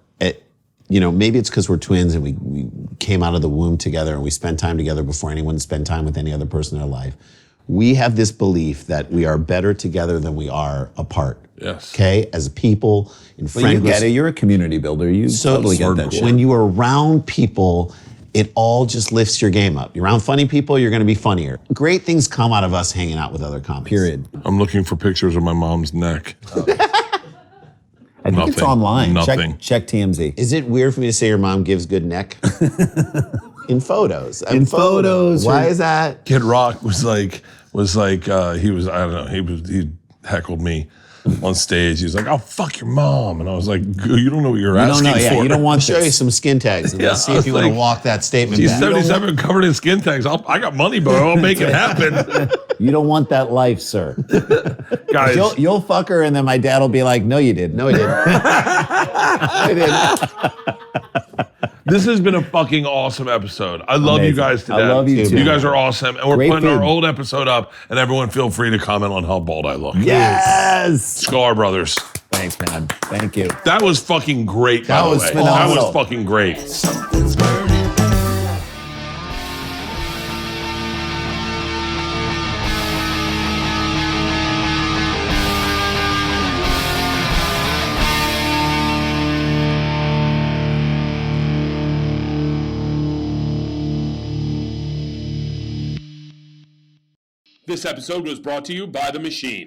Maybe it's because we're twins and we came out of the womb together and we spent time together before anyone spent time with any other person in their life. We have this belief that we are better together than we are apart. Yes. Okay? As people, in But friend you get groups. it. You're a community builder. You totally get that shit. When you are around people, it all just lifts your game up. You're around funny people, you're going to be funnier. Great things come out of us hanging out with other comics. Period. I'm looking for pictures of my mom's neck. I think it's Nothing. online. Nothing. Check TMZ. Is it weird for me to say your mom gives good neck? In photos. In photos. Why is that? Kid Rock was like he heckled me on stage. He was like, "I'll fuck your mom," and I was like, "You don't know what you're You don't asking know. Yeah, for." you don't I'll want show you this. some skin tags and Yeah, let's see I if was you want to like, walk that statement She's back. 77, covered in skin tags. I got money, bro. I'll make it happen, You don't want that life, sir. guys. You'll fuck her, and then my dad will be like, "No, you didn't." No, he didn't. I didn't. This has been a fucking awesome episode. I love you Amazing. guys to I death. love you too. You guys are awesome, and we're Great putting our food. old episode up. And everyone, feel free to comment on how bald I look. Yes. Sklar Brothers. Thanks, man. Thank you. That was fucking great. By the was way. phenomenal. That was fucking great. Something's burning. This episode was brought to you by The Machine.